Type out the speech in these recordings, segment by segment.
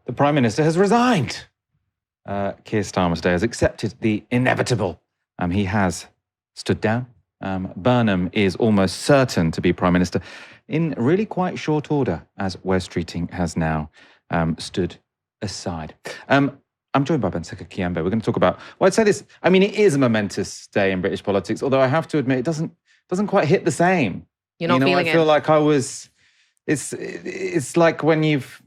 The Prime Minister has resigned. Keir Starmer today has accepted the inevitable. He has stood down. Burnham is almost certain to be Prime Minister in really quite short order, as West Streeting has now stood aside. I'm joined by Banseka Kayembe. We're going to talk about, well, I'd say this, I mean, it is a momentous day in British politics, although I have to admit it doesn't quite hit the same. You're not feeling it. I feel like it's like when if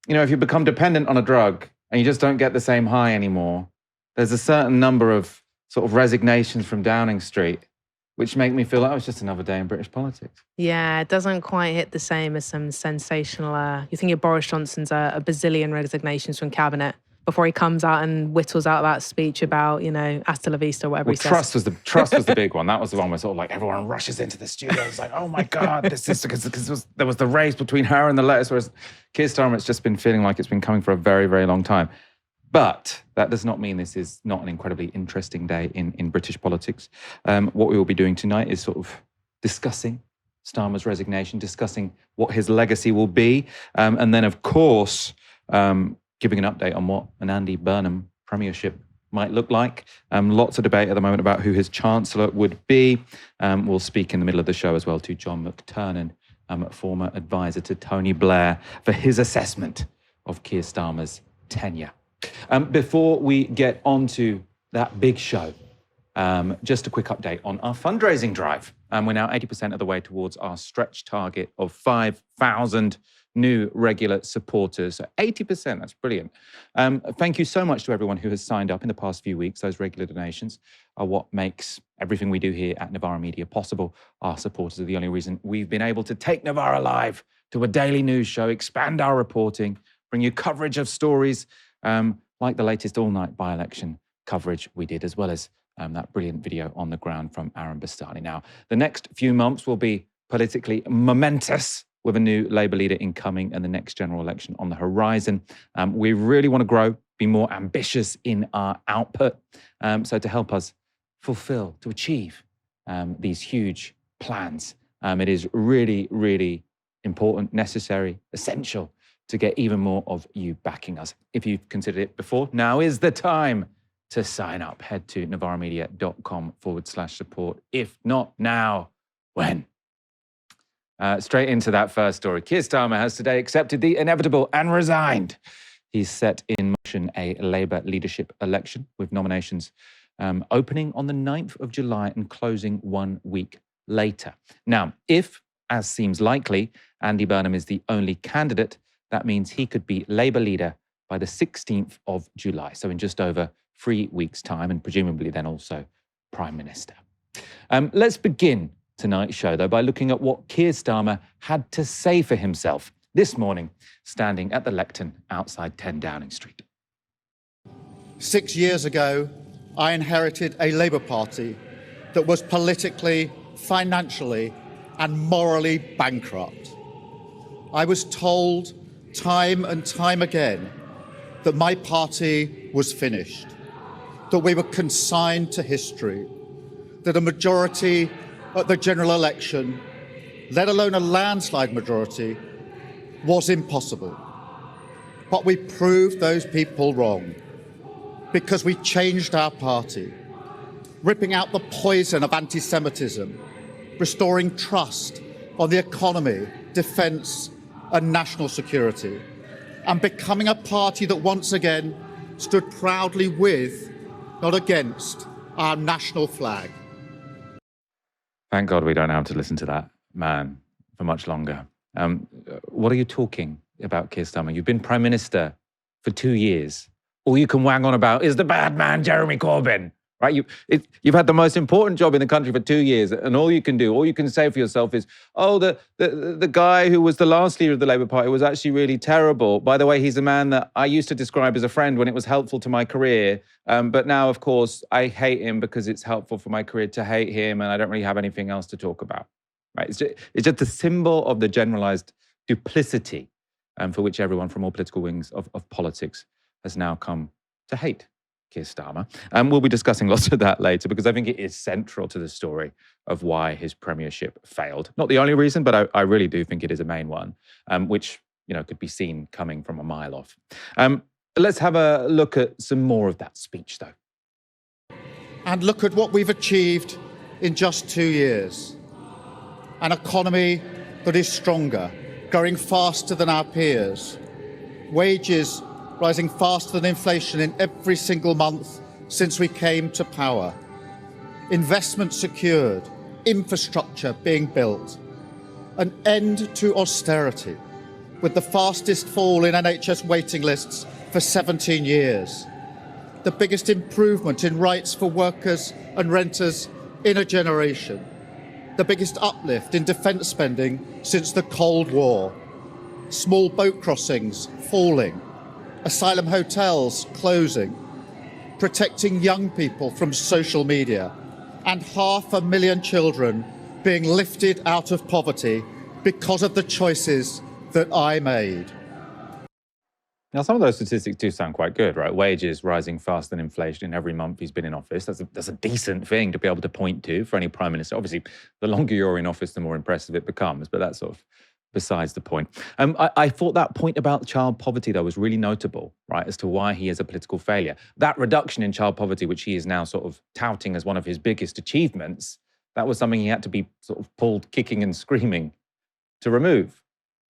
you become dependent on a drug and you just don't get the same high anymore, there's a certain number of sort of resignations from Downing Street which make me feel like it's just another day in British politics. Yeah, it doesn't quite hit the same as some sensational... you think of Boris Johnson's a bazillion resignations from Cabinet before he comes out and whittles out that speech about, hasta la vista, whatever he says. Trust was the big one. That was the one where sort of like everyone rushes into the studio. It's like, oh my God, this is because there was the race between her and the lettuce, whereas Keir Starmer, it's just been feeling like it's been coming for a very, very long time. But that does not mean this is not an incredibly interesting day in British politics. What we will be doing tonight is sort of discussing Starmer's resignation, discussing what his legacy will be, and then, of course, giving an update on what an Andy Burnham premiership might look like. Lots of debate at the moment about who his chancellor would be. We'll speak in the middle of the show as well to John McTernan, former advisor to Tony Blair, for his assessment of Keir Starmer's tenure. Before we get on to that big show, just a quick update on our fundraising drive. We're now 80% of the way towards our stretch target of 5,000 new regular supporters. So 80%, that's brilliant. Thank you so much to everyone who has signed up in the past few weeks. Those regular donations are what makes everything we do here at Novara Media possible. Our supporters are the only reason we've been able to take Novara live to a daily news show, expand our reporting, bring you coverage of stories like the latest all-night by-election coverage we did, as well as that brilliant video on the ground from Aaron Bastani. Now, the next few months will be politically momentous, with a new Labour leader incoming and the next general election on the horizon. We really want to grow, be more ambitious in our output. So to help us fulfill, to achieve these huge plans, it is really, really important, necessary, essential to get even more of you backing us. If you've considered it before, now is the time to sign up. Head to novaramedia.com/support. If not now, when? Straight into that first story. Keir Starmer has today accepted the inevitable and resigned. He's set in motion a Labour leadership election with nominations opening on the 9th of July and closing 1 week later. Now, if, as seems likely, Andy Burnham is the only candidate, that means he could be Labour leader by the 16th of July, so in just over 3 weeks' time, and presumably then also Prime Minister. Let's begin tonight's show, though, by looking at what Keir Starmer had to say for himself this morning, standing at the lectern outside 10 Downing Street. 6 years ago, I inherited a Labour Party that was politically, financially, and morally bankrupt. I was told time and time again that my party was finished, that we were consigned to history, that a majority at the general election, let alone a landslide majority, was impossible. But we proved those people wrong because we changed our party, ripping out the poison of anti-Semitism, restoring trust on the economy, defence and national security, and becoming a party that once again stood proudly with, not against, our national flag. Thank God we don't have to listen to that man for much longer. What are you talking about, Keir Starmer? You've been Prime Minister for 2 years. All you can wang on about is the bad man, Jeremy Corbyn. Right? You've had the most important job in the country for 2 years, and all you can say for yourself is, oh, the guy who was the last leader of the Labour Party was actually really terrible. By the way, he's a man that I used to describe as a friend when it was helpful to my career. But now, of course, I hate him because it's helpful for my career to hate him, and I don't really have anything else to talk about. Right? It's just a symbol of the generalised duplicity for which everyone from all political wings of politics has now come to hate Keir Starmer. We'll be discussing lots of that later because I think it is central to the story of why his premiership failed. Not the only reason, but I really do think it is a main one, which could be seen coming from a mile off. Let's have a look at some more of that speech, though. And look at what we've achieved in just 2 years. An economy that is stronger, growing faster than our peers. Wages rising faster than inflation in every single month since we came to power. Investment secured, infrastructure being built. An end to austerity, with the fastest fall in NHS waiting lists for 17 years. The biggest improvement in rights for workers and renters in a generation. The biggest uplift in defence spending since the Cold War. Small boat crossings falling. Asylum hotels closing. Protecting young people from social media. And 500,000 children being lifted out of poverty because of the choices that I made. Now, some of those statistics do sound quite good, right? Wages rising faster than inflation in every month he's been in office. That's a decent thing to be able to point to for any prime minister. Obviously, the longer you're in office, the more impressive it becomes, but that's sort of besides the point. I thought that point about child poverty, though, was really notable, right, as to why he is a political failure. That reduction in child poverty, which he is now sort of touting as one of his biggest achievements, that was something he had to be sort of pulled kicking and screaming to remove.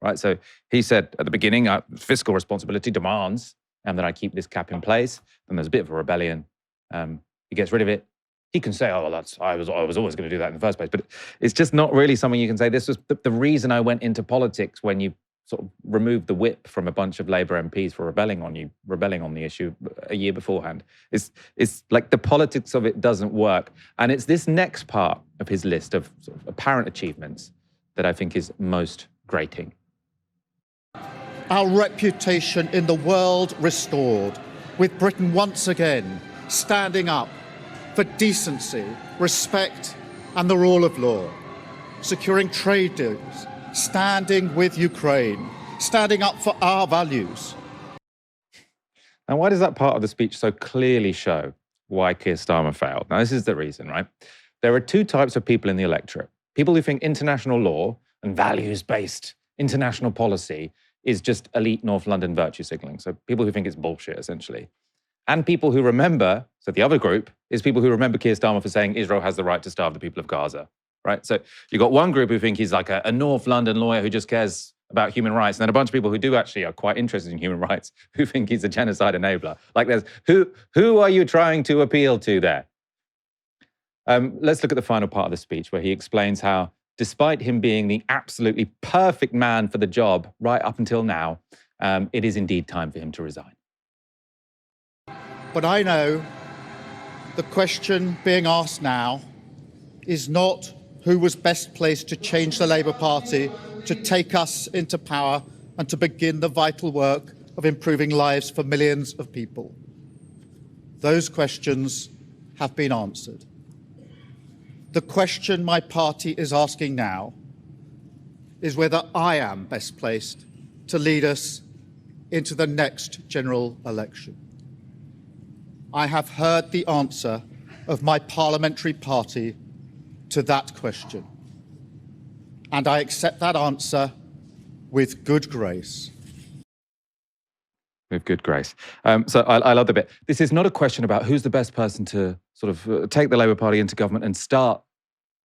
Right, so he said at the beginning, fiscal responsibility demands that I keep this cap in place. Then there's a bit of a rebellion. He gets rid of it. He can say, "Oh, well, I was always going to do that in the first place." But it's just not really something you can say. This was the reason I went into politics when you sort of removed the whip from a bunch of Labour MPs for rebelling on the issue a year beforehand. It's like the politics of it doesn't work, and it's this next part of his list of sort of apparent achievements that I think is most grating. Our reputation in the world restored, with Britain once again standing up for decency, respect and the rule of law, securing trade deals, standing with Ukraine, standing up for our values. Now, why does that part of the speech so clearly show why Keir Starmer failed? Now, this is the reason, right? There are two types of people in the electorate. People who think international law and values-based international policy is just elite North London virtue signalling. So people who think it's bullshit, essentially. And people who remember, so the other group is people who remember Keir Starmer for saying Israel has the right to starve the people of Gaza, right? So you've got one group who think he's like a North London lawyer who just cares about human rights, and then a bunch of people who do actually are quite interested in human rights who think he's a genocide enabler. Like there's, who are you trying to appeal to there? Let's look at the final part of the speech where he explains how, despite him being the absolutely perfect man for the job right up until now, it is indeed time for him to resign. But I know the question being asked now is not who was best placed to change the Labour Party, to take us into power and to begin the vital work of improving lives for millions of people. Those questions have been answered. The question my party is asking now is whether I am best placed to lead us into the next general election. I have heard the answer of my parliamentary party to that question, and I accept that answer with good grace. With good grace. So I love the bit. This is not a question about who's the best person to sort of take the Labour Party into government and start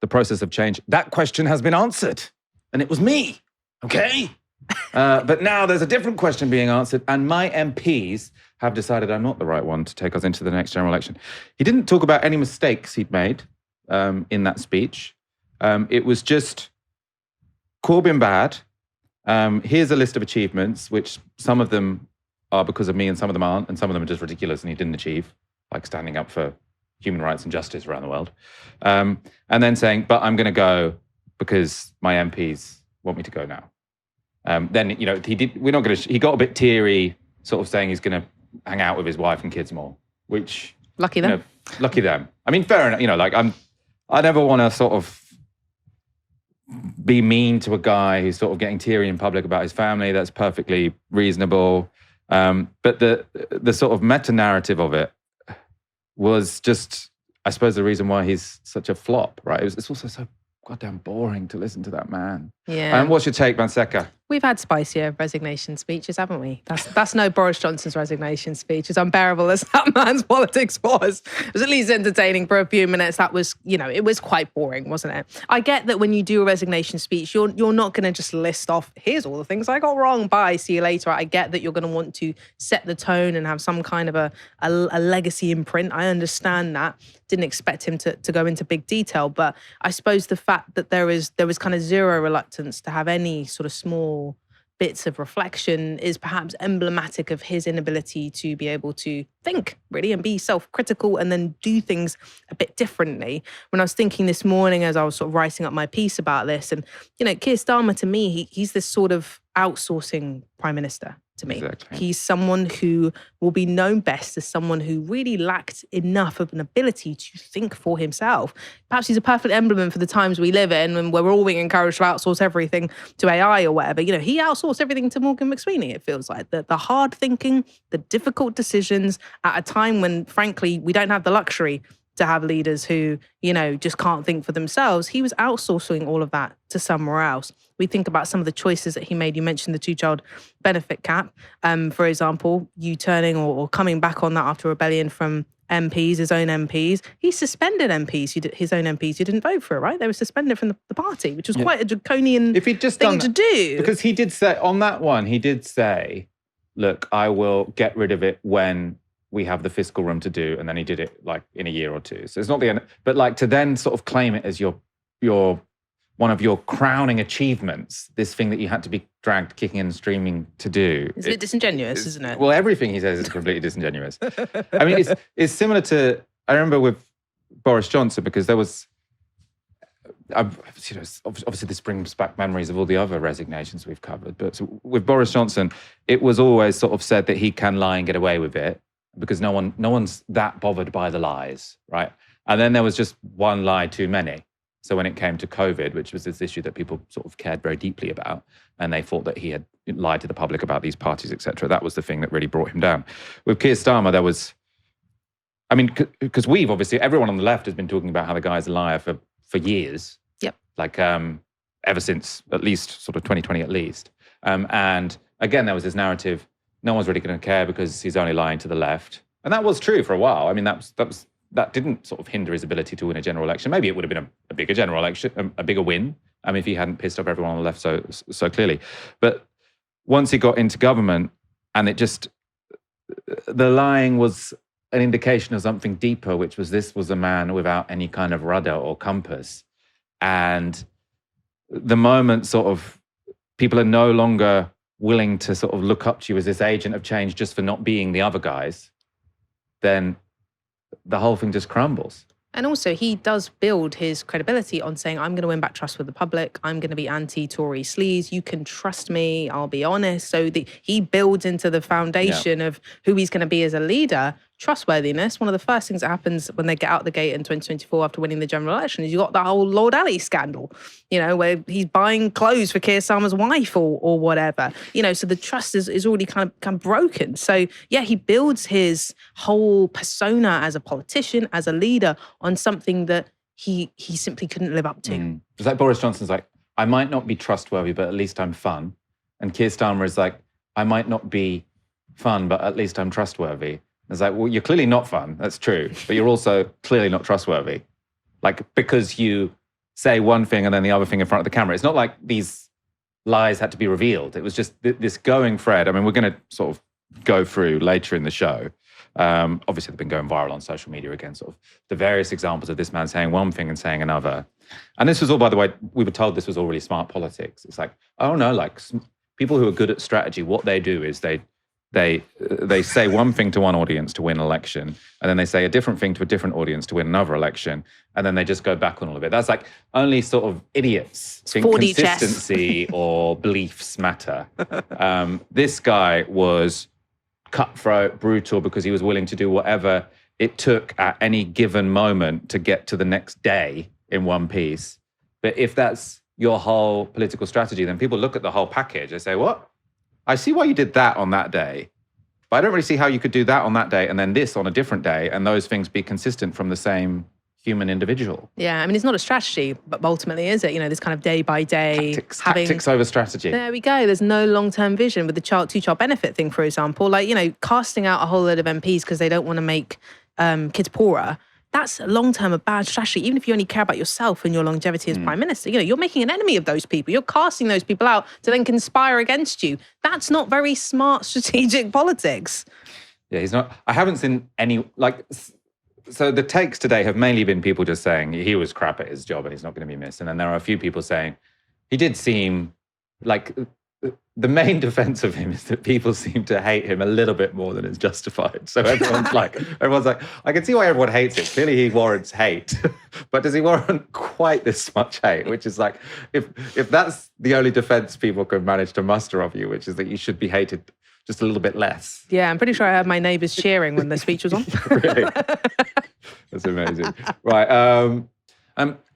the process of change. That question has been answered, and it was me, okay? But now there's a different question being answered, and my MPs have decided I'm not the right one to take us into the next general election. He didn't talk about any mistakes he'd made in that speech. It was just Corbyn bad. Here's a list of achievements, which some of them are because of me and some of them aren't, and some of them are just ridiculous and he didn't achieve, like standing up for human rights and justice around the world. And then saying, but I'm going to go because my MPs want me to go now. Then, you know, he got a bit teary, sort of saying he's going to hang out with his wife and kids more, which... Lucky them. You know, lucky them. I mean, fair enough, you know, like I never want to sort of be mean to a guy who's sort of getting teary in public about his family. That's perfectly reasonable. But the sort of meta-narrative of it was just, I suppose, the reason why he's such a flop, right? It's also so goddamn boring to listen to that man. Yeah. And what's your take, Banseka? We've had spicier resignation speeches, haven't we? That's no Boris Johnson's resignation speech. As unbearable as that man's politics was, it was at least entertaining for a few minutes. That was, it was quite boring, wasn't it? I get that when you do a resignation speech, you're not going to just list off, here's all the things I got wrong, bye, see you later. I get that you're going to want to set the tone and have some kind of a legacy imprint. I understand that. Didn't expect him to go into big detail, but I suppose the fact that there was kind of zero reluctance to have any sort of small bits of reflection is perhaps emblematic of his inability to be able to think, really, and be self-critical and then do things a bit differently. When I was thinking this morning as I was sort of writing up my piece about this, and, Keir Starmer, to me, he's this sort of outsourcing prime minister to me. Exactly. He's someone who will be known best as someone who really lacked enough of an ability to think for himself. Perhaps he's a perfect emblem for the times we live in, and where we're all being encouraged to outsource everything to AI or whatever. He outsourced everything to Morgan McSweeney, it feels like. The hard thinking, the difficult decisions at a time when, frankly, we don't have the luxury to have leaders who, just can't think for themselves. He was outsourcing all of that to somewhere else. We think about some of the choices that he made. You mentioned the two-child benefit cap, for example, U-turning or coming back on that after rebellion from MPs, his own MPs. He suspended MPs, his own MPs who didn't vote for it, right? They were suspended from the party, which was quite a draconian If he'd just thing done to do. Because he did say, on that one, he did say, look, I will get rid of it when we have the fiscal room to do, and then he did it like in a year or two. So it's not the end, but like to then sort of claim it as your one of your crowning achievements, this thing that you had to be dragged kicking and streaming to do. It's a bit disingenuous, isn't it? Well, everything he says is completely disingenuous. I mean, it's similar to, I remember with Boris Johnson, because there was, obviously this brings back memories of all the other resignations we've covered, but with Boris Johnson, it was always sort of said that he can lie and get away with it, because no one's that bothered by the lies, right? And then there was just one lie too many. So when it came to COVID, which was this issue that people sort of cared very deeply about, and they thought that he had lied to the public about these parties, etc., that was the thing that really brought him down. With Keir Starmer, there was, I mean, because we've obviously, everyone on the left has been talking about how the guy's a liar for years. Yep. Like ever since at least sort of 2020 at least. And again, there was this narrative, no one's really going to care because he's only lying to the left. And that was true for a while. I mean, that didn't sort of hinder his ability to win a general election. Maybe it would have been a bigger general election, a bigger win, if he hadn't pissed off everyone on the left so clearly. But once he got into government, and the lying was an indication of something deeper, which was this was a man without any kind of rudder or compass. And the moment sort of people are no longer willing to sort of look up to you as this agent of change just for not being the other guys, then the whole thing just crumbles. And also, he does build his credibility on saying, I'm going to win back trust with the public. I'm going to be anti-Tory sleaze. You can trust me. I'll be honest. So he builds into the foundation of who he's going to be as a leader, trustworthiness. One of the first things that happens when they get out the gate in 2024 after winning the general election is you got the whole Lord Ali scandal, where he's buying clothes for Keir Starmer's wife or whatever. So the trust is already kind of broken. So yeah, he builds his whole persona as a politician, as a leader, on something that he simply couldn't live up to. It's like Boris Johnson's like, I might not be trustworthy, but at least I'm fun. And Keir Starmer is like, I might not be fun, but at least I'm trustworthy. It's like, well, you're clearly not fun. That's true. But you're also clearly not trustworthy. Like, because you say one thing and then the other thing in front of the camera. It's not like these lies had to be revealed. It was just this going thread. I mean, we're going to sort of go through later in the show. Obviously, they've been going viral on social media again, sort of the various examples of this man saying one thing and saying another. And this was all, by the way, we were told this was all really smart politics. It's like, oh no, like people who are good at strategy, what they do is they say one thing to one audience to win an election, and then they say a different thing to a different audience to win another election, and then they just go back on all of it. That's like only sort of idiots think 4D consistency or beliefs matter. This guy was cutthroat, brutal, because he was willing to do whatever it took at any given moment to get to the next day in one piece. But if that's your whole political strategy, then people look at the whole package. They say, what? I see why you did that on that day, but I don't really see how you could do that on that day and then this on a different day, and those things be consistent from the same human individual. Yeah, I mean, it's not a strategy, but ultimately, is it? You know, this kind of day by day Tactics over strategy. There we go. There's no long-term vision with the two-child benefit thing, for example. Like, you know, casting out a whole load of MPs because they don't want to make kids poorer. That's long-term a bad strategy, even if you only care about yourself and your longevity as Prime Minister. You know, you're making an enemy of those people. You're casting those people out to then conspire against you. That's not very smart strategic politics. Yeah, he's not. I haven't seen any, like, so the takes today have mainly been people just saying he was crap at his job and he's not going to be missed. And then there are a few people saying he did seem like, the main defense of him is that people seem to hate him a little bit more than is justified. So everyone's like, I can see why everyone hates him. Clearly he warrants hate, but does he warrant quite this much hate? Which is like, if that's the only defense people can manage to muster of you, which is that you should be hated just a little bit less. Yeah, I'm pretty sure I heard my neighbours cheering when the speech was on. Really? That's amazing. Right.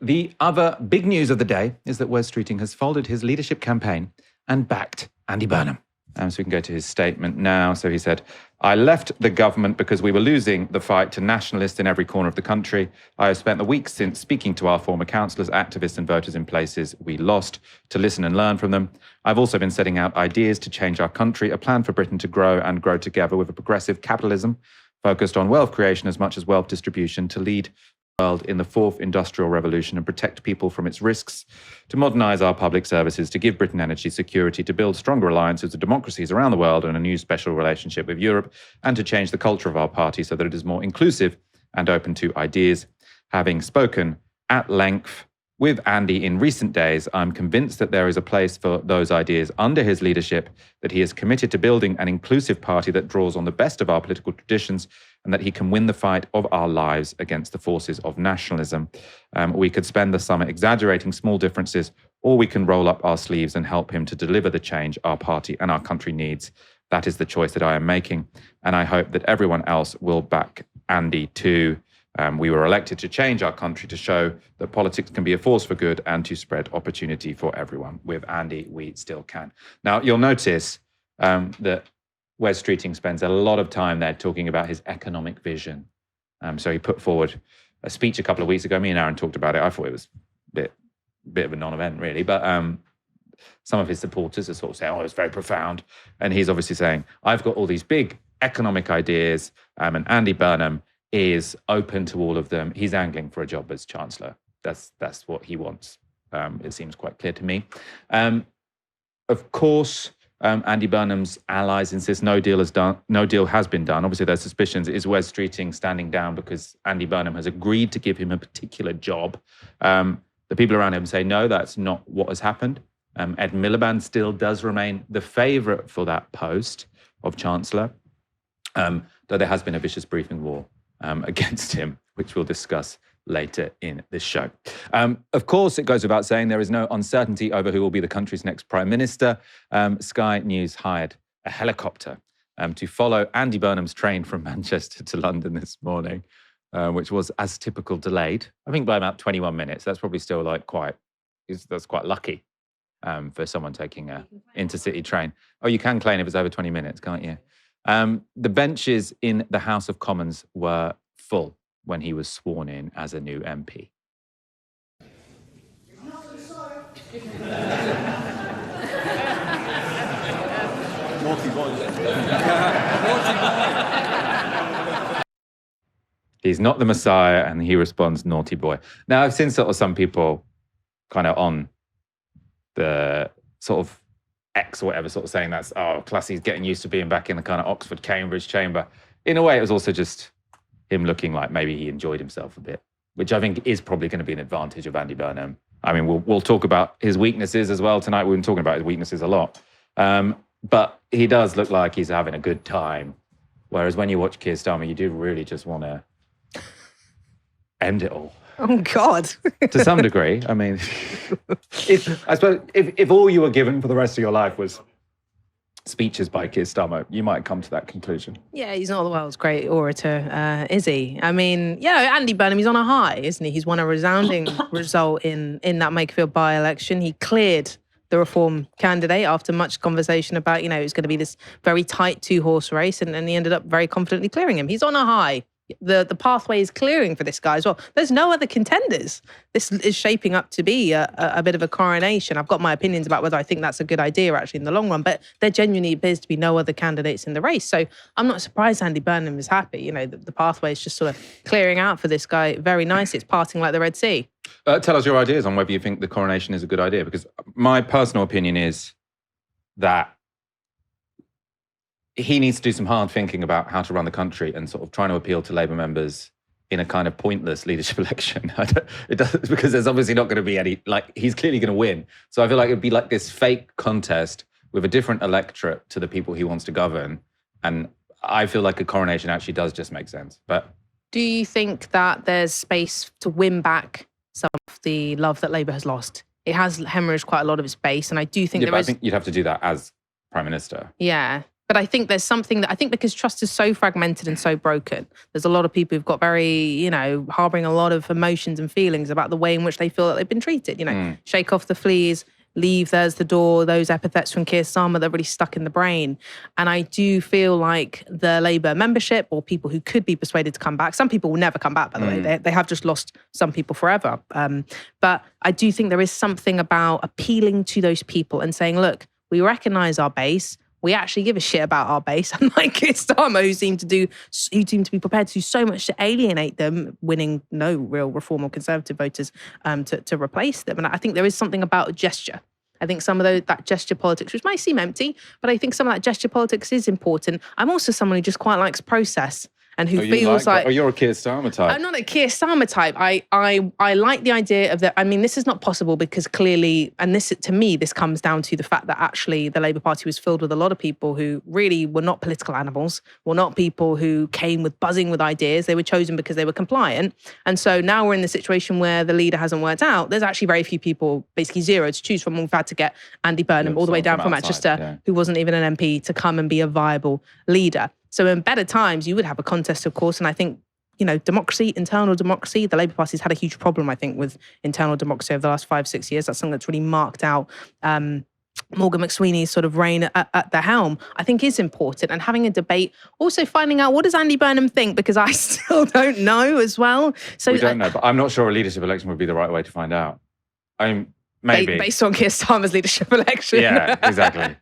The other big news of the day is that Wes Streeting has folded his leadership campaign and backed Andy Burnham. So we can go to his statement now. So he said, I left the government because we were losing the fight to nationalists in every corner of the country. I have spent the week since speaking to our former councillors, activists and voters in places we lost to listen and learn from them. I've also been setting out ideas to change our country, a plan for Britain to grow and grow together with a progressive capitalism focused on wealth creation as much as wealth distribution, to lead the world in the fourth industrial revolution and protect people from its risks, to modernise our public services, to give Britain energy security, to build stronger alliances with democracies around the world and a new special relationship with Europe, and to change the culture of our party so that it is more inclusive and open to ideas. Having spoken at length with Andy in recent days, I'm convinced that there is a place for those ideas under his leadership, that he is committed to building an inclusive party that draws on the best of our political traditions, and that he can win the fight of our lives against the forces of nationalism. We could spend the summer exaggerating small differences, or we can roll up our sleeves and help him to deliver the change our party and our country needs. That is the choice that I am making, and I hope that everyone else will back Andy too. We were elected to change our country, to show that politics can be a force for good and to spread opportunity for everyone. With Andy, we still can. Now, you'll notice that Wes Streeting spends a lot of time there talking about his economic vision. So he put forward a speech a couple of weeks ago. Me and Aaron talked about it. I thought it was a bit of a non-event, really. But some of his supporters are sort of saying, oh, it's very profound. And he's obviously saying, I've got all these big economic ideas, and Andy Burnham is open to all of them. He's angling for a job as Chancellor. That's what he wants. It seems quite clear to me. Of course, Andy Burnham's allies insist no deal has been done. Obviously, there's suspicions. Is Wes Streeting standing down because Andy Burnham has agreed to give him a particular job? The people around him say, no, that's not what has happened. Ed Miliband still does remain the favourite for that post of Chancellor, though there has been a vicious briefing war against him, which we'll discuss later in this show. Of course, it goes without saying there is no uncertainty over who will be the country's next Prime Minister. Sky News hired a helicopter to follow Andy Burnham's train from Manchester to London this morning, which was, as typical, delayed, I think, by about 21 minutes. That's probably still that's quite lucky for someone taking an intercity train. Oh, you can claim if it's over 20 minutes, can't you? The benches in the House of Commons were full when he was sworn in as a new MP. Naughty boy. He's not the Messiah, and he responds, naughty boy. Now, I've seen sort of some people kind of on the sort of X or whatever, sort of saying that's, Classy's getting used to being back in the kind of Oxford, Cambridge chamber. In a way, it was also just him looking like maybe he enjoyed himself a bit, which I think is probably going to be an advantage of Andy Burnham. I mean, we'll talk about his weaknesses as well tonight. We've been talking about his weaknesses a lot. But he does look like he's having a good time. Whereas when you watch Keir Starmer, you do really just want to end it all. Oh, God. To some degree. I mean, I suppose if all you were given for the rest of your life was speeches by Keir Starmer, you might come to that conclusion. Yeah, he's not the world's great orator, is he? I mean, yeah, Andy Burnham, he's on a high, isn't he? He's won a resounding result in that Makerfield by-election. He cleared the Reform candidate after much conversation about, it was going to be this very tight two-horse race, and he ended up very confidently clearing him. He's on a high. the pathway is clearing for this guy as well. There's no other contenders. This is shaping up to be a bit of a coronation. I've got my opinions about whether I think that's a good idea actually in the long run, but there genuinely appears to be no other candidates in the race. So I'm not surprised Andy Burnham is happy. You know, the pathway is just sort of clearing out for this guy very nicely. It's parting like the Red Sea. Tell us your ideas on whether you think the coronation is a good idea, because my personal opinion is that he needs to do some hard thinking about how to run the country and sort of trying to appeal to Labour members in a kind of pointless leadership election. It does, because there's obviously not going to be any, like, he's clearly going to win. So I feel like it'd be like this fake contest with a different electorate to the people he wants to govern. And I feel like a coronation actually does just make sense. But do you think that there's space to win back some of the love that Labour has lost? It has hemorrhaged quite a lot of its base, and I do think I think you'd have to do that as Prime Minister. Yeah. But I think there's something that I think because trust is so fragmented and so broken, there's a lot of people who've got very, you know, harboring a lot of emotions and feelings about the way in which they feel that they've been treated. You know, shake off the fleas, leave, there's the door, those epithets from Keir Starmer, they're really stuck in the brain. And I do feel like the Labour membership or people who could be persuaded to come back, some people will never come back, by the way. They have just lost some people forever. But I do think there is something about appealing to those people and saying, look, we recognise our base. We actually give a shit about our base, unlike Keir Starmer, who seemed to be prepared to do so much to alienate them, winning no real Reform or Conservative voters to replace them. And I think there is something about a gesture. I think some of that gesture politics, which might seem empty, but I think some of that gesture politics is important. I'm also someone who just quite likes process and who feels like... Oh, you're a Keir Starmer type. I'm not a Keir Starmer type. I like the idea of that. I mean, this is not possible because clearly, and this, to me, this comes down to the fact that actually the Labour Party was filled with a lot of people who really were not political animals, were not people who came with buzzing with ideas. They were chosen because they were compliant. And so now we're in the situation where the leader hasn't worked out. There's actually very few people, basically zero, to choose from. We've had to get Andy Burnham all the way down from Manchester, who wasn't even an MP, to come and be a viable leader. So in better times, you would have a contest, of course. And I think, you know, democracy, internal democracy, the Labour Party's had a huge problem, I think, with internal democracy over the last 5-6 years. That's something that's really marked out Morgan McSweeney's sort of reign at the helm, I think is important. And having a debate, also finding out, what does Andy Burnham think? Because I still don't know as well. So we don't know, but I'm not sure a leadership election would be the right way to find out. Maybe. Based on Keir Starmer's leadership election. Yeah, exactly.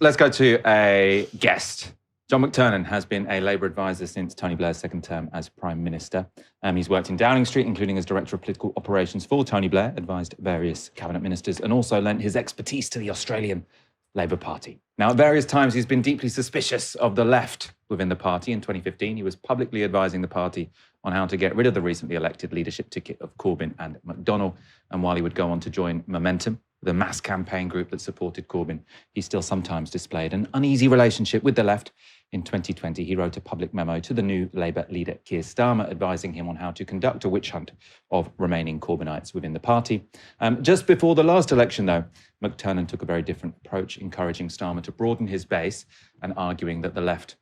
Let's go to a guest. John McTernan has been a Labour advisor since Tony Blair's second term as Prime Minister. He's worked in Downing Street, including as Director of Political Operations for Tony Blair, advised various cabinet ministers, and also lent his expertise to the Australian Labour Party. Now, at various times, he's been deeply suspicious of the left within the party. In 2015, he was publicly advising the party on how to get rid of the recently elected leadership ticket of Corbyn and McDonnell. And while he would go on to join Momentum, the mass campaign group that supported Corbyn, he still sometimes displayed an uneasy relationship with the left. In 2020, he wrote a public memo to the new Labour leader, Keir Starmer, advising him on how to conduct a witch hunt of remaining Corbynites within the party. Just before the last election, though, McTernan took a very different approach, encouraging Starmer to broaden his base and arguing that the left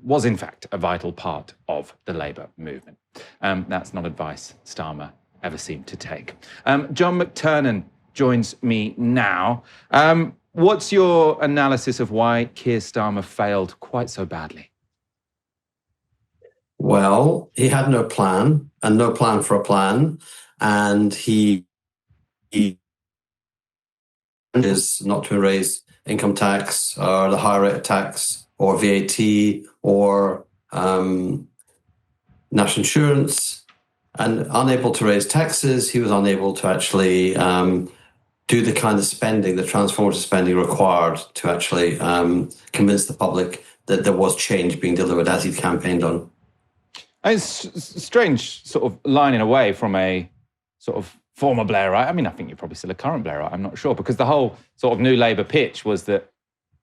was, in fact, a vital part of the Labour movement. That's not advice Starmer ever seemed to take. John McTernan joins me now. What's your analysis of why Keir Starmer failed quite so badly? Well, he had no plan and no plan for a plan. And he is not to raise income tax or the higher rate of tax or VAT or national insurance. And unable to raise taxes, he was unable to actually do the kind of spending, the transformative spending required to actually convince the public that there was change being delivered as he'd campaigned on. It's a strange sort of line in a way from a sort of former Blairite. I mean, I think you're probably still a current Blairite, I'm not sure, because the whole sort of new Labour pitch was that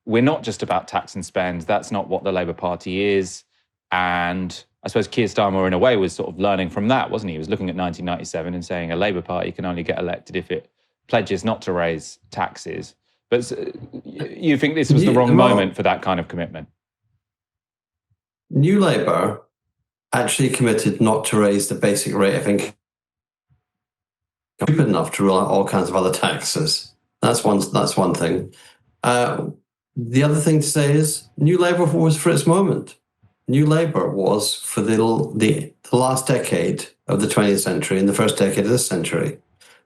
we're not just about tax and spend, that's not what the Labour Party is. And I suppose Keir Starmer, in a way, was sort of learning from that, wasn't he? He was looking at 1997 and saying a Labour Party can only get elected if it pledges not to raise taxes. But you think this was the wrong moment for that kind of commitment? New Labour actually committed not to raise the basic rate of income stupid enough to rule out all kinds of other taxes. That's one thing. The other thing to say is New Labour was for its moment. New Labour was for the last decade of the 20th century and the first decade of this century.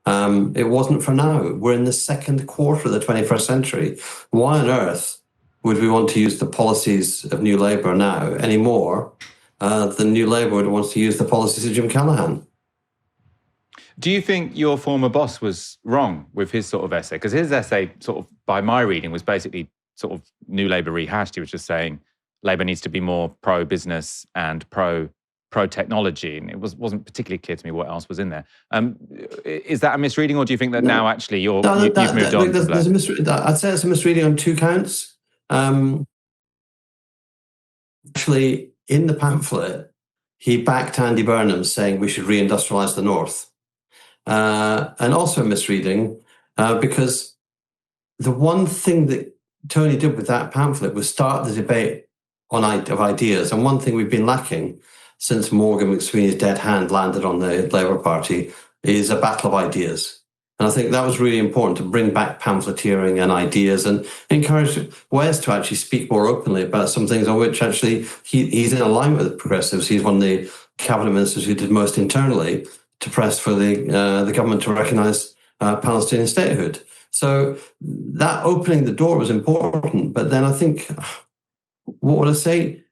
It wasn't for now. We're in the second quarter of the 21st century. Why on earth would we want to use the policies of New Labour now any more than New Labour would want to use the policies of Jim Callaghan? Do you think your former boss was wrong with his sort of essay? Because his essay, sort of by my reading, was basically sort of New Labour rehashed. He was just saying Labour needs to be more pro-business and pro-technology, and it wasn't particularly clear to me what else was in there. Is that a misreading, or do you think that now actually you've moved on? I'd say it's a misreading on two counts. Actually, in the pamphlet, he backed Andy Burnham saying we should reindustrialise the North. And also a misreading because the one thing that Tony did with that pamphlet was start the debate of ideas. And one thing we've been lacking since Morgan McSweeney's dead hand landed on the Labour Party is a battle of ideas. And I think that was really important to bring back pamphleteering and ideas and encourage Wes to actually speak more openly about some things on which actually he's in alignment with the Progressives. He's one of the cabinet ministers who did most internally to press for the government to recognise Palestinian statehood. So that opening the door was important. But then I think, what would I say?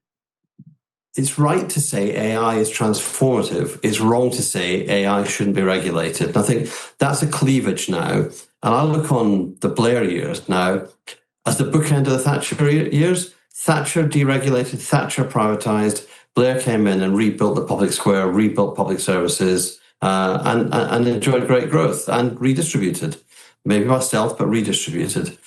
It's right to say AI is transformative. It's wrong to say AI shouldn't be regulated. And I think that's a cleavage now. And I look on the Blair years now as the bookend of the Thatcher years. Thatcher deregulated, Thatcher privatised. Blair came in and rebuilt the public square, rebuilt public services, and enjoyed great growth and redistributed. Maybe by stealth, but redistributed.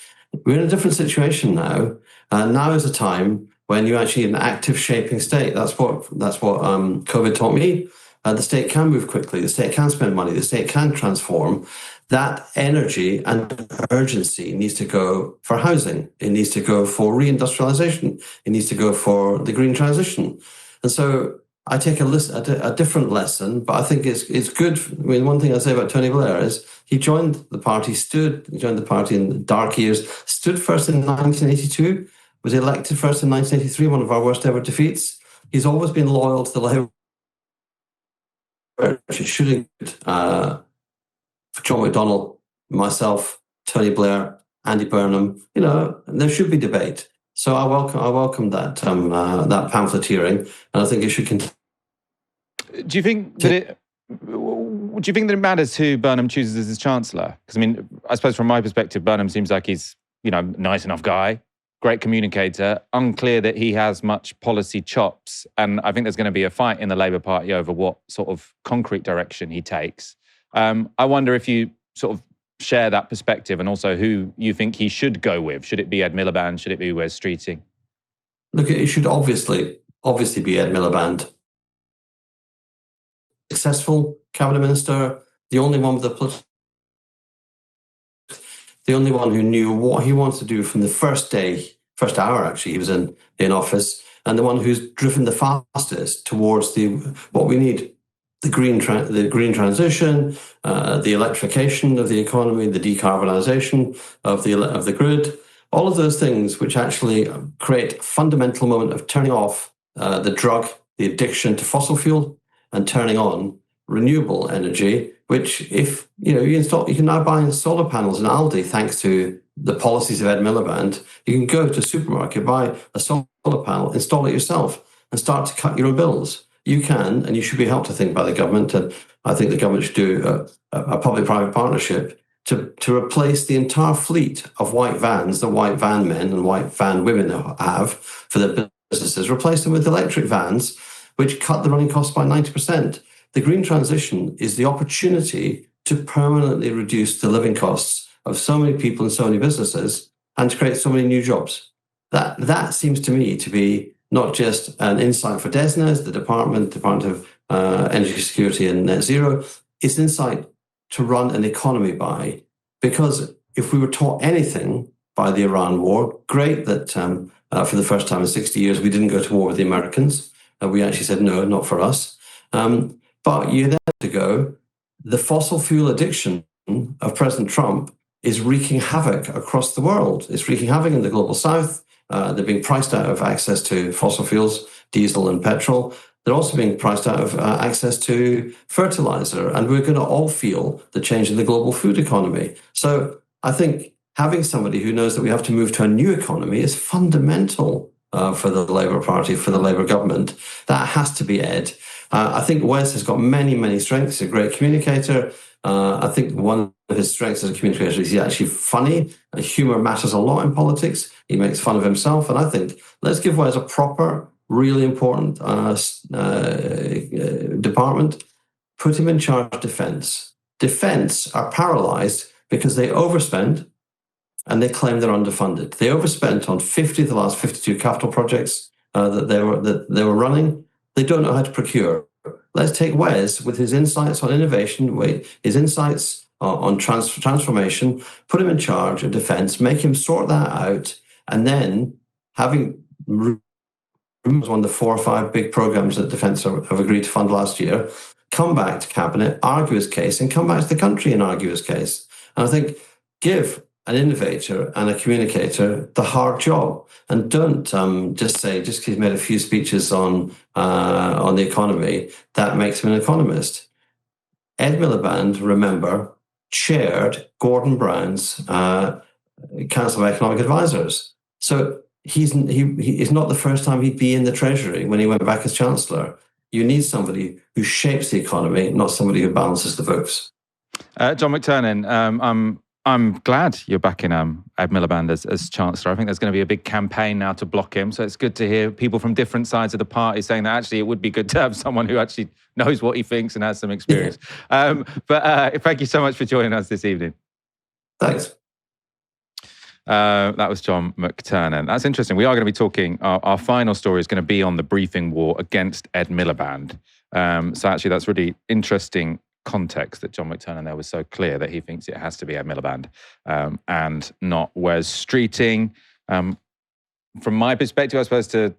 We're in a different situation now. Now is a time when you actually need an active shaping state. That's what COVID taught me. The state can move quickly. The state can spend money. The state can transform. That energy and urgency needs to go for housing. It needs to go for reindustrialization. It needs to go for the green transition. And so I take a different lesson, but I think it's good. I mean, one thing I say about Tony Blair is he joined the party in the dark years, stood first in 1982, was elected first in 1983, one of our worst ever defeats. He's always been loyal to the Labour. Shooting for John McDonnell, myself, Tony Blair, Andy Burnham, there should be debate. So I welcome that that pamphleteering, and I think it should continue. Do you think that it matters who Burnham chooses as his chancellor? Because I mean, I suppose from my perspective, Burnham seems like he's nice enough guy, great communicator. Unclear that he has much policy chops, and I think there's going to be a fight in the Labour Party over what sort of concrete direction he takes. I wonder if you sort of share that perspective, and also who you think he should go with. Should it be Ed Miliband? Should it be Wes Streeting? Look, it should obviously be Ed Miliband. Successful cabinet minister, the only one who knew what he wants to do from the first hour actually he was in office, and the one who's driven the fastest towards what we need: the green transition, the electrification of the economy, the decarbonisation of the grid, all of those things which actually create a fundamental moment of turning off the addiction to fossil fuel, and turning on renewable energy, which if you can now buy solar panels in Aldi thanks to the policies of Ed Miliband. You can go to a supermarket, buy a solar panel, install it yourself, and start to cut your own bills. You can, and you should be helped, I think, by the government. And I think the government should do a public-private partnership to replace the entire fleet of white vans, the white van men and white van women have for their businesses, replace them with electric vans, which cut the running costs by 90%. The green transition is the opportunity to permanently reduce the living costs of so many people and so many businesses and to create so many new jobs. That seems to me to be not just an insight for DESNZ, the Department of Energy Security and Net Zero. It's insight to run an economy by. Because if we were taught anything by the Iran war, great that for the first time in 60 years we didn't go to war with the Americans. We actually said, no, not for us. But you then have to go, the fossil fuel addiction of President Trump is wreaking havoc across the world. It's wreaking havoc in the global south. They're being priced out of access to fossil fuels diesel and petrol. They're also being priced out of access to fertilizer. And we're going to all feel the change in the global food economy. So I think having somebody who knows that we have to move to a new economy is fundamental for the Labour Party, for the Labour government. That has to be Ed. I think Wes has got many, many strengths. He's a great communicator. I think one of his strengths as a communicator is he's actually funny. Humour matters a lot in politics. He makes fun of himself. And I think let's give Wes a proper, really important department. Put him in charge of defence. Defence are paralysed because they overspend and they claim they're underfunded. They overspent on 50 of the last 52 capital projects that they were running. They don't know how to procure. Let's take Wes with his insights on innovation, his insights on transformation, put him in charge of defence, make him sort that out, and then having one of the 4 or 5 big programmes that Defence have agreed to fund last year, come back to Cabinet, argue his case, and come back to the country and argue his case. And I think give an innovator and a communicator the hard job, and don't just say, just because he's made a few speeches on the economy, that makes him an economist. Ed Miliband, remember, chaired Gordon Brown's Council of Economic Advisors. So it's not the first time he'd be in the Treasury when he went back as Chancellor. You need somebody who shapes the economy, not somebody who balances the books. John McTernan, I'm glad you're backing Ed Miliband as Chancellor. I think there's going to be a big campaign now to block him. So it's good to hear people from different sides of the party saying that actually it would be good to have someone who actually knows what he thinks and has some experience. But thank you so much for joining us this evening. Thanks. That was John McTernan. That's interesting. We are going to be talking, our final story is going to be on the briefing war against Ed Miliband. So actually that's really interesting context that John McTernan there was so clear that he thinks it has to be Ed Miliband and not Wes Streeting. From my perspective, I suppose to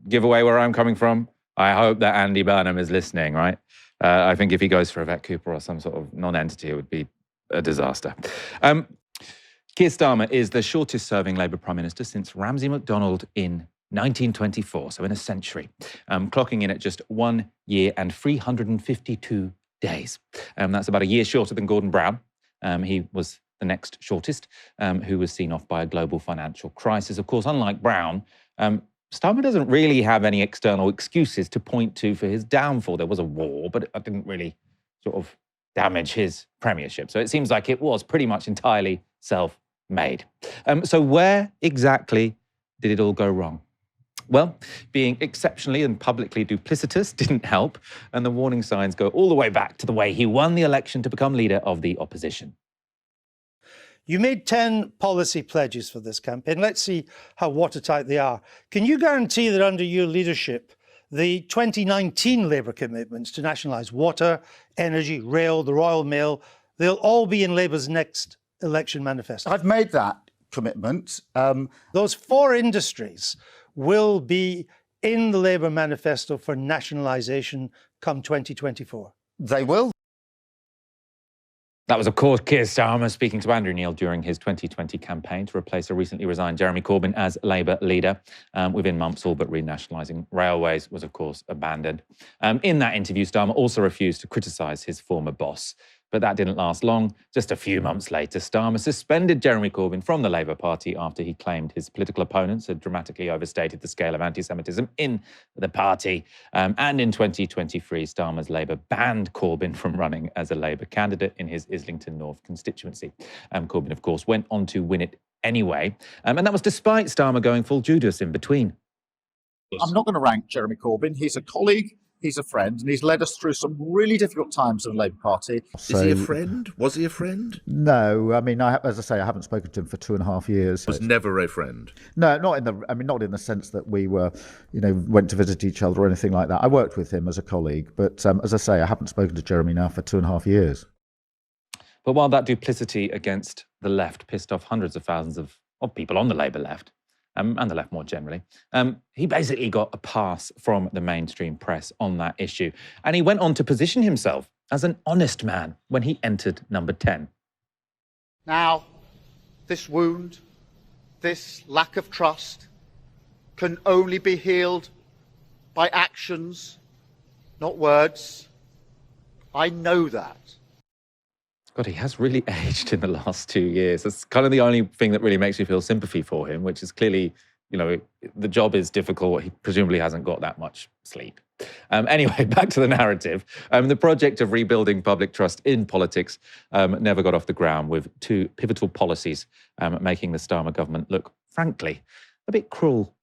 give away where I'm coming from, I hope that Andy Burnham is listening, right? I think if he goes for Yvette Cooper or some sort of non-entity, it would be a disaster. Keir Starmer is the shortest serving Labour Prime Minister since Ramsay MacDonald in 1924, so in a century, clocking in at just 1 year and 352 days. That's about a year shorter than Gordon Brown. He was the next shortest, who was seen off by a global financial crisis. Of course, unlike Brown, Starmer doesn't really have any external excuses to point to for his downfall. There was a war, but it didn't really sort of damage his premiership. So it seems like it was pretty much entirely self-made. So where exactly did it all go wrong? Well, being exceptionally and publicly duplicitous didn't help, and the warning signs go all the way back to the way he won the election to become leader of the opposition. You made 10 policy pledges for this campaign. Let's see how watertight they are. Can you guarantee that under your leadership, the 2019 Labour commitments to nationalise water, energy, rail, the Royal Mail, they'll all be in Labour's next election manifesto? I've made that commitment. Those 4 industries will be in the Labour manifesto for nationalisation come 2024. They will. That was, of course, Keir Starmer speaking to Andrew Neil during his 2020 campaign to replace a recently resigned Jeremy Corbyn as Labour leader. Within months, all but renationalising railways was, of course, abandoned. In that interview, Starmer also refused to criticise his former boss. But that didn't last long. Just a few months later, Starmer suspended Jeremy Corbyn from the Labour Party after he claimed his political opponents had dramatically overstated the scale of anti-Semitism in the party. And in 2023, Starmer's Labour banned Corbyn from running as a Labour candidate in his Islington North constituency. Corbyn, of course, went on to win it anyway. And that was despite Starmer going full Judas in between. I'm not going to rank Jeremy Corbyn. He's a colleague. He's a friend, and he's led us through some really difficult times in the Labour Party. Is he a friend? Was he a friend? No, I mean, as I say, I haven't spoken to him for 2.5 years. Was never a friend. No, not in the sense that we were, went to visit each other or anything like that. I worked with him as a colleague, but as I say, I haven't spoken to Jeremy now for 2.5 years. But while that duplicity against the left pissed off hundreds of thousands of people on the Labour left, and the left more generally, he basically got a pass from the mainstream press on that issue. And he went on to position himself as an honest man when he entered number 10. Now, this wound, this lack of trust, can only be healed by actions, not words. I know that. God, he has really aged in the last 2 years. That's kind of the only thing that really makes me feel sympathy for him, which is clearly, you know, the job is difficult. He presumably hasn't got that much sleep. Anyway, back to the narrative. The project of rebuilding public trust in politics never got off the ground, with two pivotal policies making the Starmer government look, frankly, a bit cruel.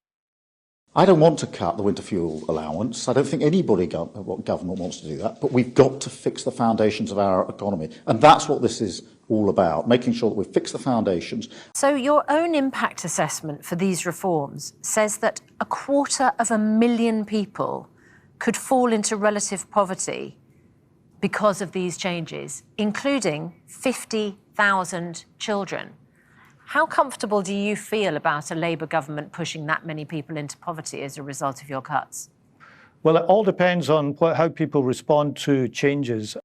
I don't want to cut the winter fuel allowance. I don't think anybody government wants to do that. But we've got to fix the foundations of our economy. And that's what this is all about, making sure that we fix the foundations. So your own impact assessment for these reforms says that 250,000 people could fall into relative poverty because of these changes, including 50,000 children. How comfortable do you feel about a Labour government pushing that many people into poverty as a result of your cuts? Well, it all depends on how people respond to changes.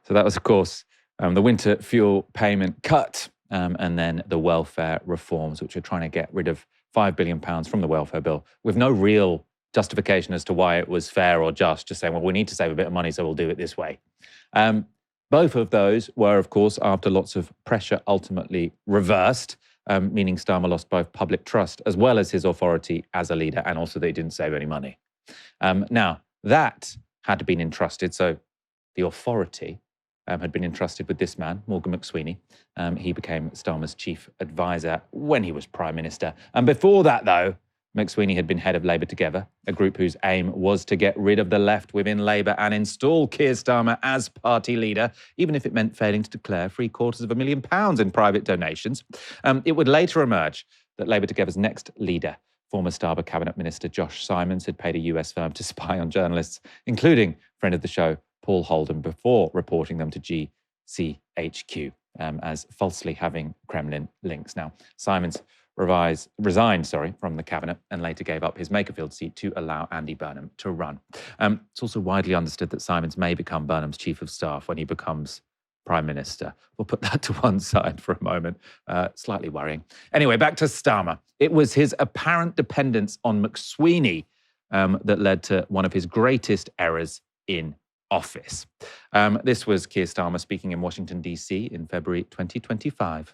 So that was, of course, the winter fuel payment cut, and then the welfare reforms, which are trying to get rid of £5 billion from the welfare bill with no real justification as to why it was fair or just saying, well, we need to save a bit of money, so we'll do it this way. Both of those were, of course, after lots of pressure, ultimately reversed, meaning Starmer lost both public trust as well as his authority as a leader, and also that he didn't save any money. Now, that had been entrusted, so the authority had been entrusted with this man, Morgan McSweeney. He became Starmer's chief advisor when he was Prime Minister. And before that, though, McSweeney had been head of Labour Together, a group whose aim was to get rid of the left within Labour and install Keir Starmer as party leader, even if it meant failing to declare £750,000 in private donations. It would later emerge that Labour Together's next leader, former Starmer cabinet minister Josh Simons, had paid a US firm to spy on journalists, including friend of the show Paul Holden, before reporting them to GCHQ as falsely having Kremlin links. Now, Simons resigned from the cabinet and later gave up his Makerfield seat to allow Andy Burnham to run. It's also widely understood that Simons may become Burnham's chief of staff when he becomes Prime Minister. We'll put that to one side for a moment. Slightly worrying. Anyway, back to Starmer. It was his apparent dependence on McSweeney that led to one of his greatest errors in office. This was Keir Starmer speaking in Washington, D.C. in February 2025.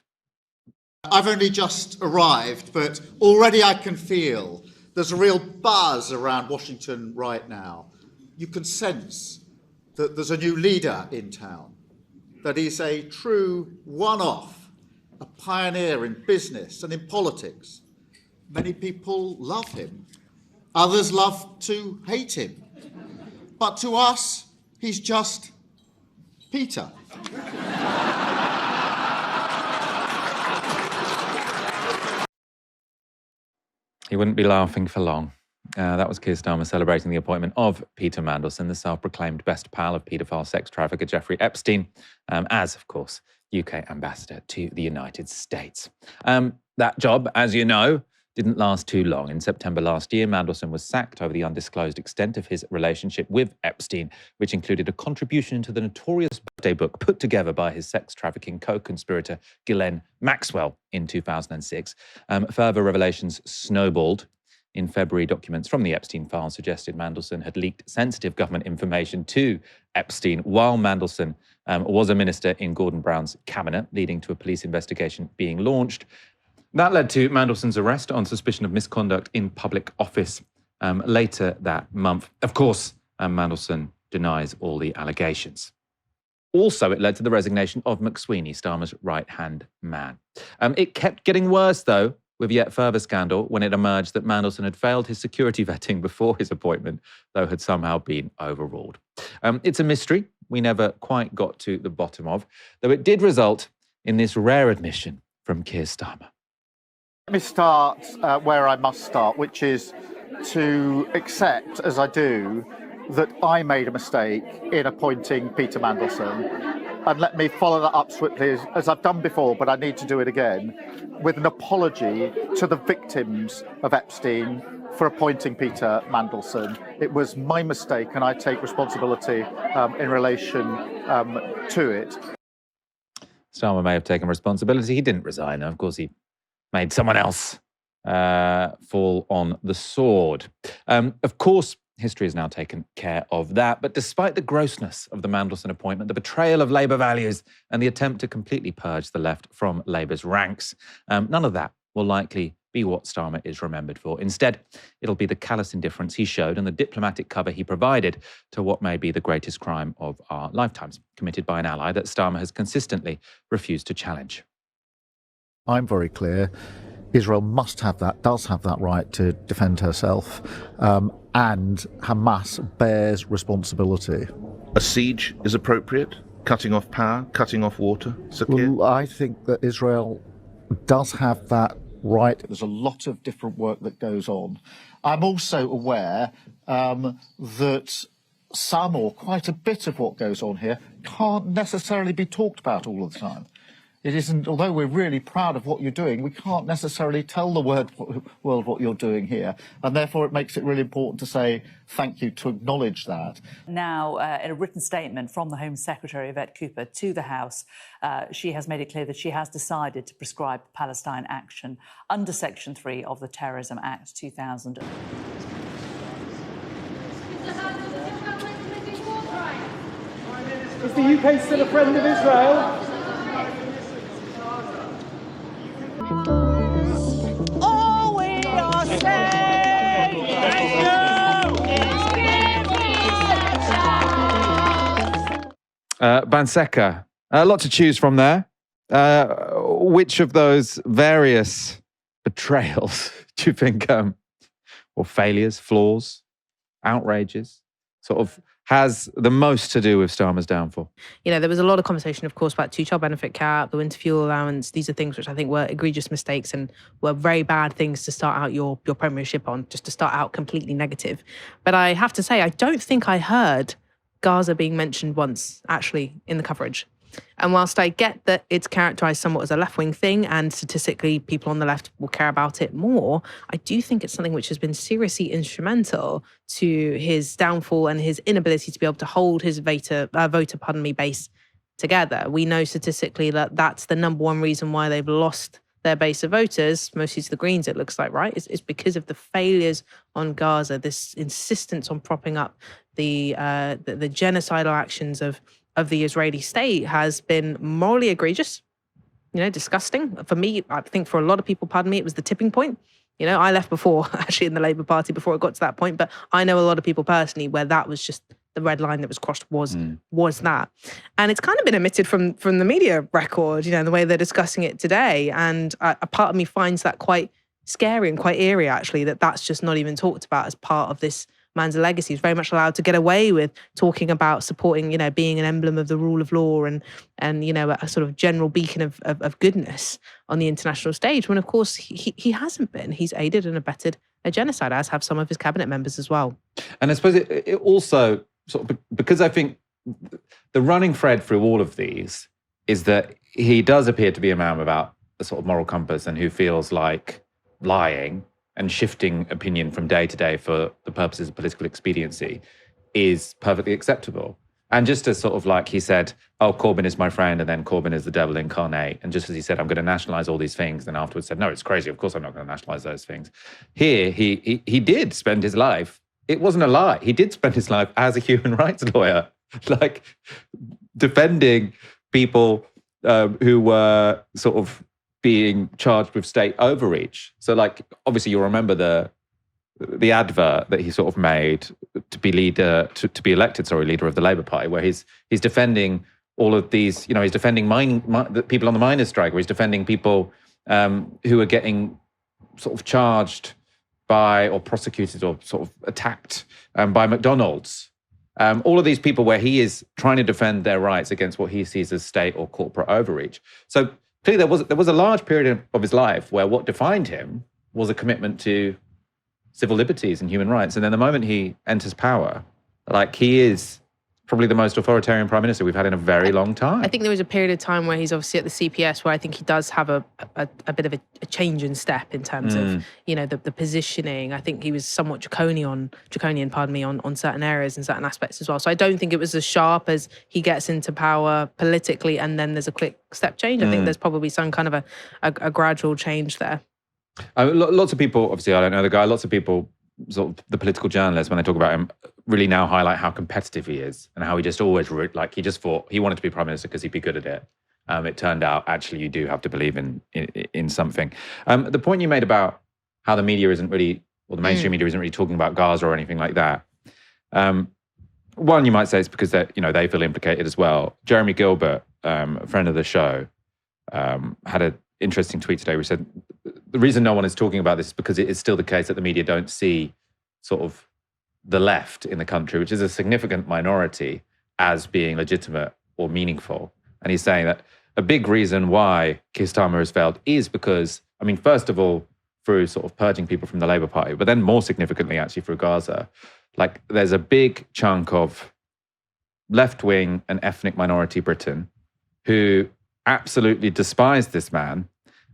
I've only just arrived, but already I can feel there's a real buzz around Washington right now. You can sense that there's a new leader in town, that he's a true one-off, a pioneer in business and in politics. Many people love him. Others love to hate him. But to us, he's just Peter. He wouldn't be laughing for long. That was Keir Starmer celebrating the appointment of Peter Mandelson, the self-proclaimed best pal of paedophile sex trafficker Jeffrey Epstein, as, of course, UK ambassador to the United States. That job, as you know, didn't last too long. In September last year, Mandelson was sacked over the undisclosed extent of his relationship with Epstein, which included a contribution to the notorious birthday book put together by his sex trafficking co-conspirator Ghislaine Maxwell in 2006. Further revelations snowballed. In February, documents from the Epstein files suggested Mandelson had leaked sensitive government information to Epstein while Mandelson was a minister in Gordon Brown's cabinet, leading to a police investigation being launched. That led to Mandelson's arrest on suspicion of misconduct in public office later that month. Of course, Mandelson denies all the allegations. Also, it led to the resignation of McSweeney, Starmer's right-hand man. It kept getting worse, though, with yet further scandal when it emerged that Mandelson had failed his security vetting before his appointment, though had somehow been overruled. It's a mystery we never quite got to the bottom of, though it did result in this rare admission from Keir Starmer. Let me start where I must start, which is to accept, as I do, that I made a mistake in appointing Peter Mandelson. And let me follow that up swiftly, as I've done before, but I need to do it again, with an apology to the victims of Epstein for appointing Peter Mandelson. It was my mistake, and I take responsibility in relation to it. Starmer may have taken responsibility. He didn't resign. Of course, he made someone else fall on the sword. Of course, history has now taken care of that. But despite the grossness of the Mandelson appointment, the betrayal of Labour values and the attempt to completely purge the left from Labour's ranks, none of that will likely be what Starmer is remembered for. Instead, it'll be the callous indifference he showed and the diplomatic cover he provided to what may be the greatest crime of our lifetimes, committed by an ally that Starmer has consistently refused to challenge. I'm very clear. Israel must have that, does have that right to defend herself, and Hamas bears responsibility. A siege is appropriate? Cutting off power, cutting off water? Well, I think that Israel does have that right. There's a lot of different work that goes on. I'm also aware that some or quite a bit of what goes on here can't necessarily be talked about all of the time. It isn't, although we're really proud of what you're doing, we can't necessarily tell the world what you're doing here. And therefore it makes it really important to say thank you, to acknowledge that. Now, in a written statement from the Home Secretary, Yvette Cooper, to the House, she has made it clear that she has decided to prescribe Palestine action under Section 3 of the Terrorism Act 2000. Is the UK still a friend of Israel? All we are saying Banseka, a lot to choose from there. Which of those various betrayals do you think, or failures, flaws, outrages, sort of has the most to do with Starmer's downfall? You know, there was a lot of conversation, of course, about two-child benefit cap, the winter fuel allowance. These are things which I think were egregious mistakes and were very bad things to start out your premiership on, just to start out completely negative. But I have to say, I don't think I heard Gaza being mentioned once, actually, in the coverage. And whilst I get that it's characterised somewhat as a left-wing thing and statistically people on the left will care about it more, I do think it's something which has been seriously instrumental to his downfall and his inability to be able to hold his voter base together. We know statistically that that's the number one reason why they've lost their base of voters, mostly to the Greens, it looks like, right? It's because of the failures on Gaza, this insistence on propping up the genocidal actions of the Israeli state has been morally egregious, you know, disgusting. For me, I think for a lot of people, pardon me, it was the tipping point. You know, I left before, actually, in the Labour Party before it got to that point, but I know a lot of people personally where that was just the red line that was crossed was that. And it's kind of been omitted from the media record, you know, the way they're discussing it today. And a part of me finds that quite scary and quite eerie, actually, that that's just not even talked about as part of this man's legacy. He's very much allowed to get away with talking about supporting, you know, being an emblem of the rule of law and you know, a sort of general beacon of goodness on the international stage, when of course he hasn't been. He's aided and abetted a genocide, as have some of his cabinet members as well. And I suppose it also sort of, because I think the running thread through all of these is that he does appear to be a man without a sort of moral compass and who feels like lying and shifting opinion from day to day for the purposes of political expediency is perfectly acceptable. And just as sort of like he said, oh, Corbyn is my friend, and then Corbyn is the devil incarnate. And just as he said, I'm going to nationalise all these things, then afterwards said, no, it's crazy. Of course I'm not going to nationalise those things. Here, he did spend his life, it wasn't a lie, he did spend his life as a human rights lawyer, like defending people who were sort of being charged with state overreach. So, like, obviously, you'll remember the advert that he sort of made to be leader of the Labour Party, where he's defending all of these. You know, he's defending the people on the miners' strike, where he's defending people who are getting sort of charged by or prosecuted or sort of attacked by McDonald's. All of these people where he is trying to defend their rights against what he sees as state or corporate overreach. So clearly there was a large period of his life where what defined him was a commitment to civil liberties and human rights. And then the moment he enters power, like, he is probably the most authoritarian prime minister we've had in a very long time. I think there was a period of time where he's obviously at the CPS where I think he does have a bit of a change in step in terms of, you know, the positioning. I think he was somewhat draconian, on certain areas and certain aspects as well. So I don't think it was as sharp as he gets into power politically and then there's a quick step change. I think there's probably some kind of a gradual change there. Lots of people, obviously, I don't know the guy, lots of people, sort of the political journalists, when they talk about him, really now highlight how competitive he is and how he just always, he just thought he wanted to be prime minister because he'd be good at it. It turned out, actually, you do have to believe in something. The point you made about how the media isn't really, or the mainstream media isn't really talking about Gaza or anything like that. One, you might say it's because they feel implicated as well. Jeremy Gilbert, a friend of the show, had an interesting tweet today where he said, the reason no one is talking about this is because it is still the case that the media don't see sort of the left in the country, which is a significant minority, as being legitimate or meaningful. And he's saying that a big reason why Keir Starmer has failed is because, I mean, first of all, through sort of purging people from the Labour Party, but then more significantly, actually, through Gaza, like there's a big chunk of left-wing and ethnic minority Britain who absolutely despise this man.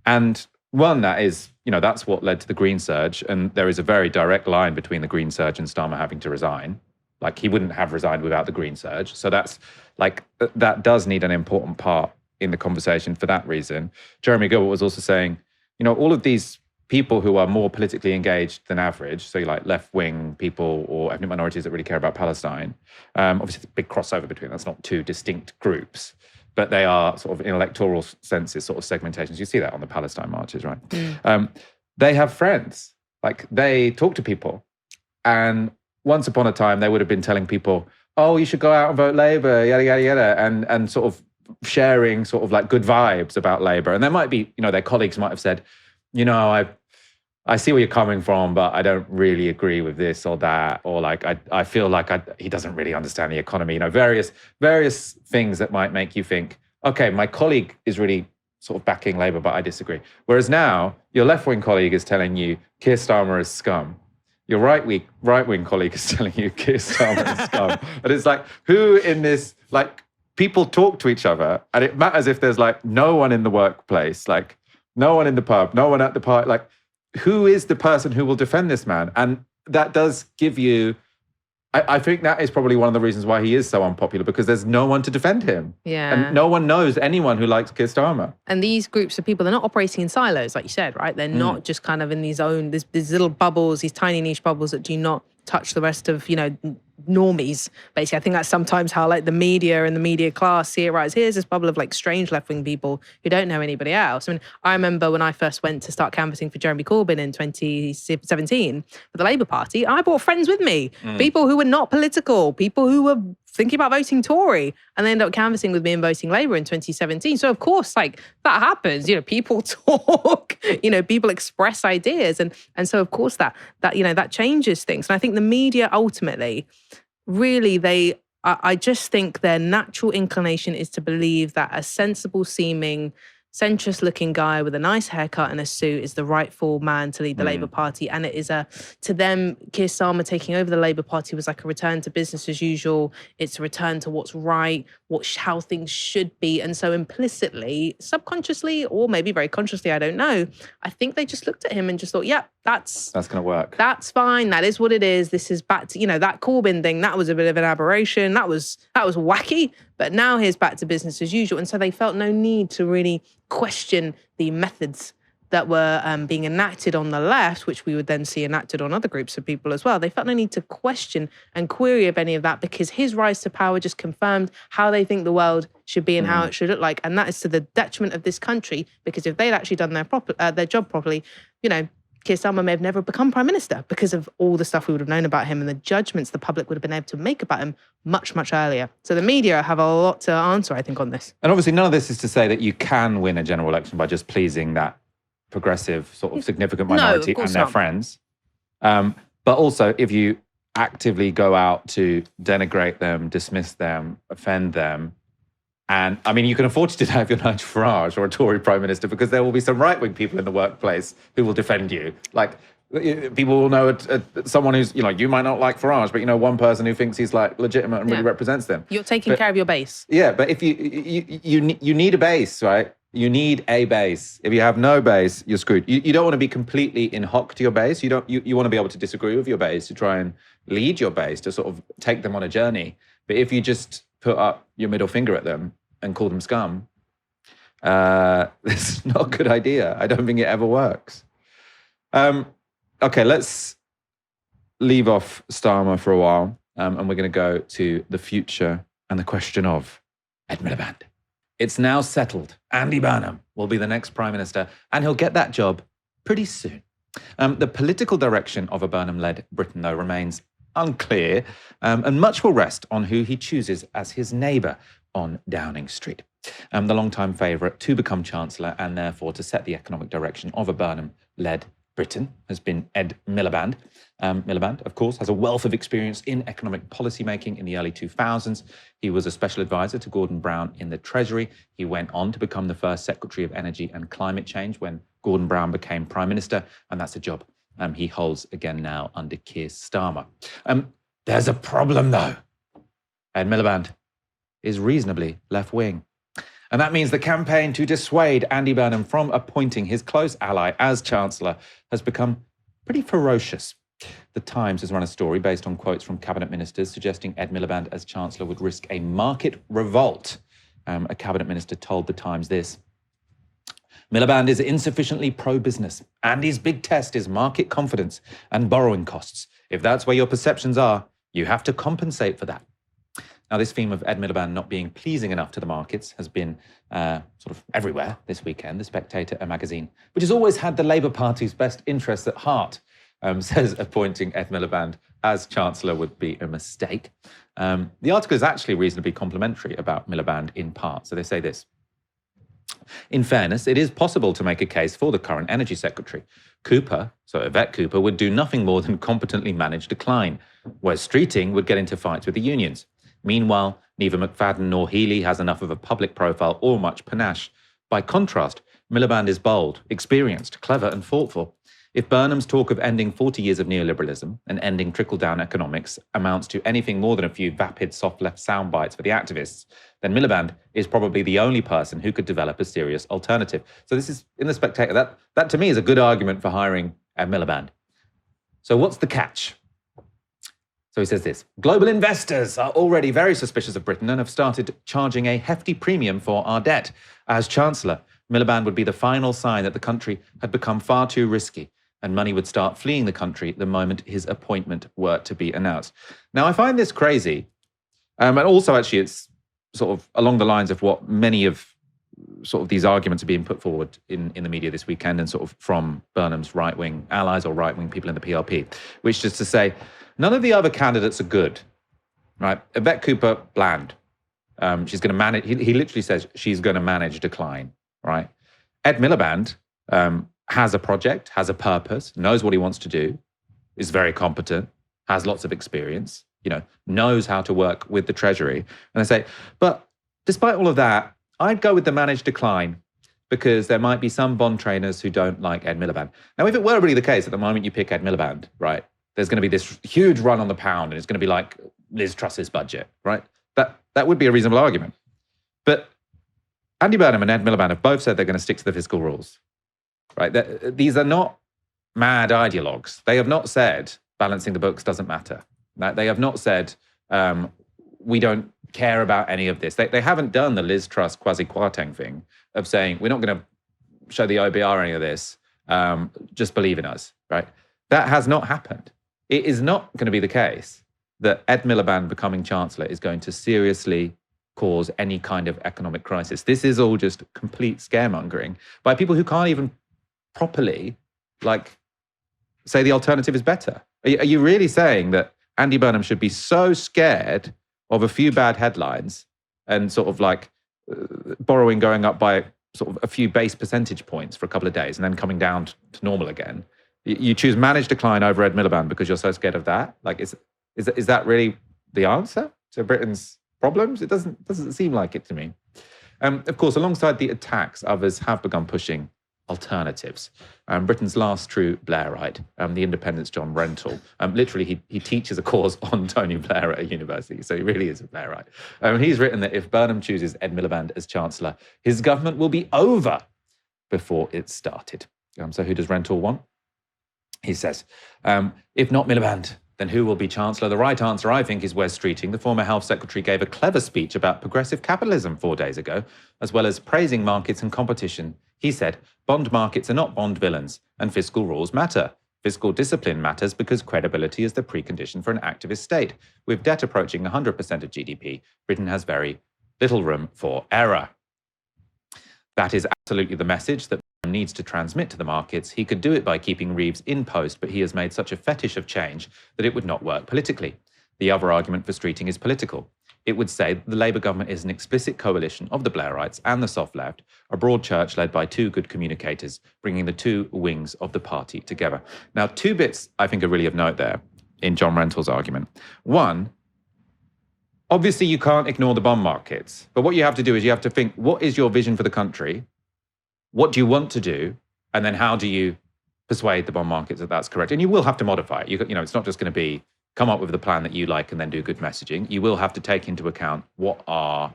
And one, that is, that's what led to the Green Surge. And there is a very direct line between the Green Surge and Starmer having to resign. Like, he wouldn't have resigned without the Green Surge. So that's like, that does need an important part in the conversation for that reason. Jeremy Gilbert was also saying, all of these people who are more politically engaged than average, so like left-wing people or ethnic minorities that really care about Palestine, obviously there's a big crossover between them. That's not two distinct groups, but they are sort of in electoral senses, sort of segmentations. You see that on the Palestine marches, right? They have friends, like they talk to people. And once upon a time, they would have been telling people, oh, you should go out and vote Labour, yada, yada, yada, and sort of sharing sort of like good vibes about Labour. And there might be, their colleagues might have said, I see where you're coming from, but I don't really agree with this or that, or like I feel like he doesn't really understand the economy. Various things that might make you think, okay, my colleague is really sort of backing Labour, but I disagree. Whereas now, your left-wing colleague is telling you Keir Starmer is scum. Your right-wing colleague is telling you Keir Starmer is scum. And it's like, who in this, like, people talk to each other, and it matters if there's like no one in the workplace, like no one in the pub, no one at the party, like, who is the person who will defend this man? And that does give you, I think that is probably one of the reasons why he is so unpopular, because there's no one to defend him. Yeah. And no one knows anyone who likes Keir Starmer. And these groups of people, they're not operating in silos, like you said, right? They're not just kind of in these little bubbles, these tiny niche bubbles that do not touch the rest of, normies. Basically, I think that's sometimes how like the media and the media class see it, right? Here's this bubble of like strange left-wing people who don't know anybody else. I mean, I remember when I first went to start canvassing for Jeremy Corbyn in 2017 for the Labour Party, I brought friends with me, people who were not political, people who were thinking about voting Tory, and they ended up canvassing with me and voting Labour in 2017. So of course, like that happens, people talk, people express ideas. And so of course that changes things. And I think the media ultimately, really, I just think their natural inclination is to believe that a sensible seeming, centrist looking guy with a nice haircut and a suit is the rightful man to lead the Labour Party. And it is to them, Keir Starmer taking over the Labour Party was like a return to business as usual. It's a return to what's right, how things should be. And so implicitly, subconsciously, or maybe very consciously, I don't know, I think they just looked at him and just thought, yeah, that's going to work. That's fine. That is what it is. This is back to, that Corbyn thing, that was a bit of an aberration. That was wacky. But now here's back to business as usual. And so they felt no need to really question the methods that were being enacted on the left, which we would then see enacted on other groups of people as well. They felt no need to question and query of any of that, because his rise to power just confirmed how they think the world should be and how it should look like. And that is to the detriment of this country, because if they'd actually done their job properly, Keir Starmer may have never become Prime Minister because of all the stuff we would have known about him and the judgments the public would have been able to make about him much, much earlier. So the media have a lot to answer, I think, on this. And obviously none of this is to say that you can win a general election by just pleasing that progressive sort of significant minority and their friends. But also, if you actively go out to denigrate them, dismiss them, offend them, and I mean, you can afford to do that if you're Nigel Farage or a Tory Prime Minister, because there will be some right-wing people in the workplace who will defend you. Like, people will know someone who's, you might not like Farage, but one person who thinks he's like legitimate and really represents them. You're taking care of your base. Yeah, but if you need a base, right? You need a base. If you have no base, you're screwed. You don't want to be completely in hock to your base. You want to be able to disagree with your base, to try and lead your base, to sort of take them on a journey. But if you just put up your middle finger at them and call them scum, it's not a good idea. I don't think it ever works. Okay, let's leave off Starmer for a while, and we're going to go to the future and the question of Ed Miliband. It's now settled. Andy Burnham will be the next Prime Minister, and he'll get that job pretty soon. The political direction of a Burnham-led Britain, though, remains unclear, and much will rest on who he chooses as his neighbour on Downing Street. The long-time favourite to become Chancellor and therefore to set the economic direction of a Burnham-led Britain has been Ed Miliband. Miliband, of course, has a wealth of experience in economic policymaking in the early 2000s. He was a special advisor to Gordon Brown in the Treasury. He went on to become the first Secretary of Energy and Climate Change when Gordon Brown became Prime Minister, and that's a job he holds again now under Keir Starmer. There's a problem, though. Ed Miliband is reasonably left-wing. And that means the campaign to dissuade Andy Burnham from appointing his close ally as Chancellor has become pretty ferocious. The Times has run a story based on quotes from cabinet ministers suggesting Ed Miliband as Chancellor would risk a market revolt. A cabinet minister told the Times this: Miliband is insufficiently pro-business. Andy's big test is market confidence and borrowing costs. If that's where your perceptions are, you have to compensate for that. Now, this theme of Ed Miliband not being pleasing enough to the markets has been sort of everywhere this weekend. The Spectator, a magazine which has always had the Labour Party's best interests at heart, says appointing Ed Miliband as Chancellor would be a mistake. The article is actually reasonably complimentary about Miliband in part. So they say this: in fairness, it is possible to make a case for the current Energy Secretary. Cooper, so Yvette Cooper, would do nothing more than competently manage decline, whereas Streeting would get into fights with the unions. Meanwhile, neither McFadden nor Healey has enough of a public profile or much panache. By contrast, Miliband is bold, experienced, clever and thoughtful. If Burnham's talk of ending 40 years of neoliberalism and ending trickle-down economics amounts to anything more than a few vapid soft-left sound bites for the activists, then Miliband is probably the only person who could develop a serious alternative. So this is, in The Spectator, that to me is a good argument for hiring Ed Miliband. So what's the catch? So he says this: global investors are already very suspicious of Britain and have started charging a hefty premium for our debt. As Chancellor, Miliband would be the final sign that the country had become far too risky and money would start fleeing the country the moment his appointment were to be announced. Now, I find this crazy. And also, actually, it's sort of along the lines of what many of sort of these arguments are being put forward in the media this weekend and sort of from Burnham's right-wing allies or right-wing people in the PRP, which is to say, none of the other candidates are good, right? Yvette Cooper, bland. She's going to manage, he literally says she's going to manage decline, right? Ed Miliband has a project, has a purpose, knows what he wants to do, is very competent, has lots of experience, knows how to work with the Treasury. And they say, but despite all of that, I'd go with the managed decline because there might be some bond trainers who don't like Ed Miliband. Now, if it were really the case at the moment you pick Ed Miliband, right, there's going to be this huge run on the pound and it's going to be like Liz Truss's budget, right? That would be a reasonable argument. But Andy Burnham and Ed Miliband have both said they're going to stick to the fiscal rules, right? These are not mad ideologues. They have not said balancing the books doesn't matter. They have not said we don't care about any of this. They haven't done the Liz Truss Kwasi Kwarteng thing of saying we're not going to show the OBR any of this, just believe in us, right? That has not happened. It is not going to be the case that Ed Miliband becoming Chancellor is going to seriously cause any kind of economic crisis. This is all just complete scaremongering by people who can't even properly, say the alternative is better. Are you really saying that Andy Burnham should be so scared of a few bad headlines and sort of borrowing going up by sort of a few base percentage points for a couple of days and then coming down to normal again? You choose managed decline over Ed Miliband because you're so scared of that? Is that really the answer to Britain's problems? It doesn't seem like it to me. Of course, alongside the attacks, others have begun pushing alternatives. Britain's last true Blairite, the Independent's John Rentoul, literally he teaches a course on Tony Blair at a university, so he really is a Blairite. He's written that if Burnham chooses Ed Miliband as Chancellor, his government will be over before it started. So who does Rentoul want? He says, if not Miliband, then who will be Chancellor? The right answer, I think, is Wes Streeting. The former Health Secretary gave a clever speech about progressive capitalism 4 days ago. As well as praising markets and competition, He said, bond markets are not bond villains, and fiscal rules matter. Fiscal discipline matters because credibility is the precondition for an activist state. With debt approaching 100% of GDP, Britain has very little room for error. That is absolutely the message that Burnham needs to transmit to the markets. He could do it by keeping Reeves in post, but he has made such a fetish of change that it would not work politically. The other argument for Streeting is political. It would say that the Labour government is an explicit coalition of the Blairites and the soft left, a broad church led by two good communicators, bringing the two wings of the party together. Now, two bits I think are really of note there in John Rentall's argument. One, obviously you can't ignore the bond markets, but what you have to do is you have to think, what is your vision for the country? What do you want to do? And then how do you persuade the bond markets that that's correct? And you will have to modify it. You know, it's not just going to be come up with a plan that you like and then do good messaging. You will have to take into account what are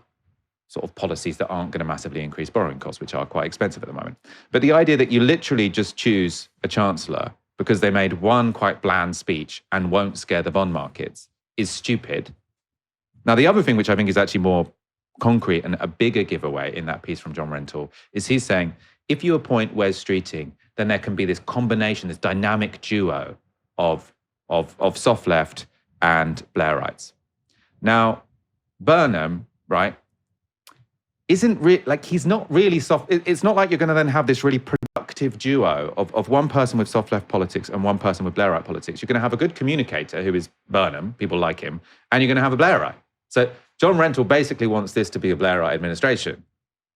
sort of policies that aren't going to massively increase borrowing costs, which are quite expensive at the moment. But the idea that you literally just choose a chancellor because they made one quite bland speech and won't scare the bond markets is stupid. Now, the other thing, which I think is actually more concrete and a bigger giveaway in that piece from John Rentall, is he's saying, if you appoint Wes Streeting, then there can be this combination, this dynamic duo of soft left and Blairites. Now, Burnham, right, he's not really soft. It's not like you're going to then have this really productive duo of one person with soft left politics and one person with Blairite politics. You're going to have a good communicator who is Burnham, people like him, and you're going to have a Blairite. So John Rentall basically wants this to be a Blairite administration,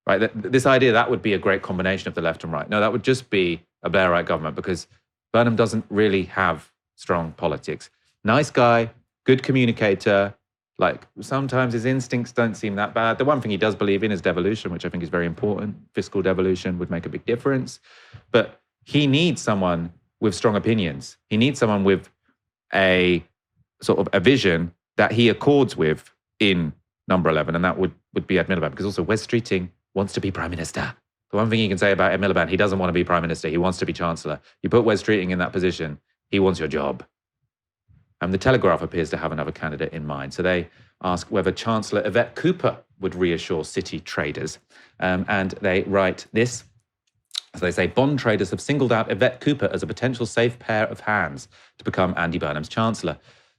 right? This idea that would be a great combination of the left and right. No, that would just be a Blairite government because Burnham doesn't really have strong politics. Nice guy, good communicator, like sometimes his instincts don't seem that bad. The one thing he does believe in is devolution, which I think is very important. Fiscal devolution would make a big difference. But he needs someone with strong opinions. He needs someone with a sort of a vision that he accords with in number 11, and that would be Ed Miliband, because also Wes Streeting wants to be Prime Minister. The one thing you can say about Ed Miliband, he doesn't want to be Prime Minister. He wants to be Chancellor. You put Wes Streeting in that position, he wants your job. And the Telegraph appears to have another candidate in mind. So they ask whether Chancellor Yvette Cooper would reassure city traders. And they write this. So they say, bond traders have singled out Yvette Cooper as a potential safe pair of hands to become Andy Burnham's Chancellor.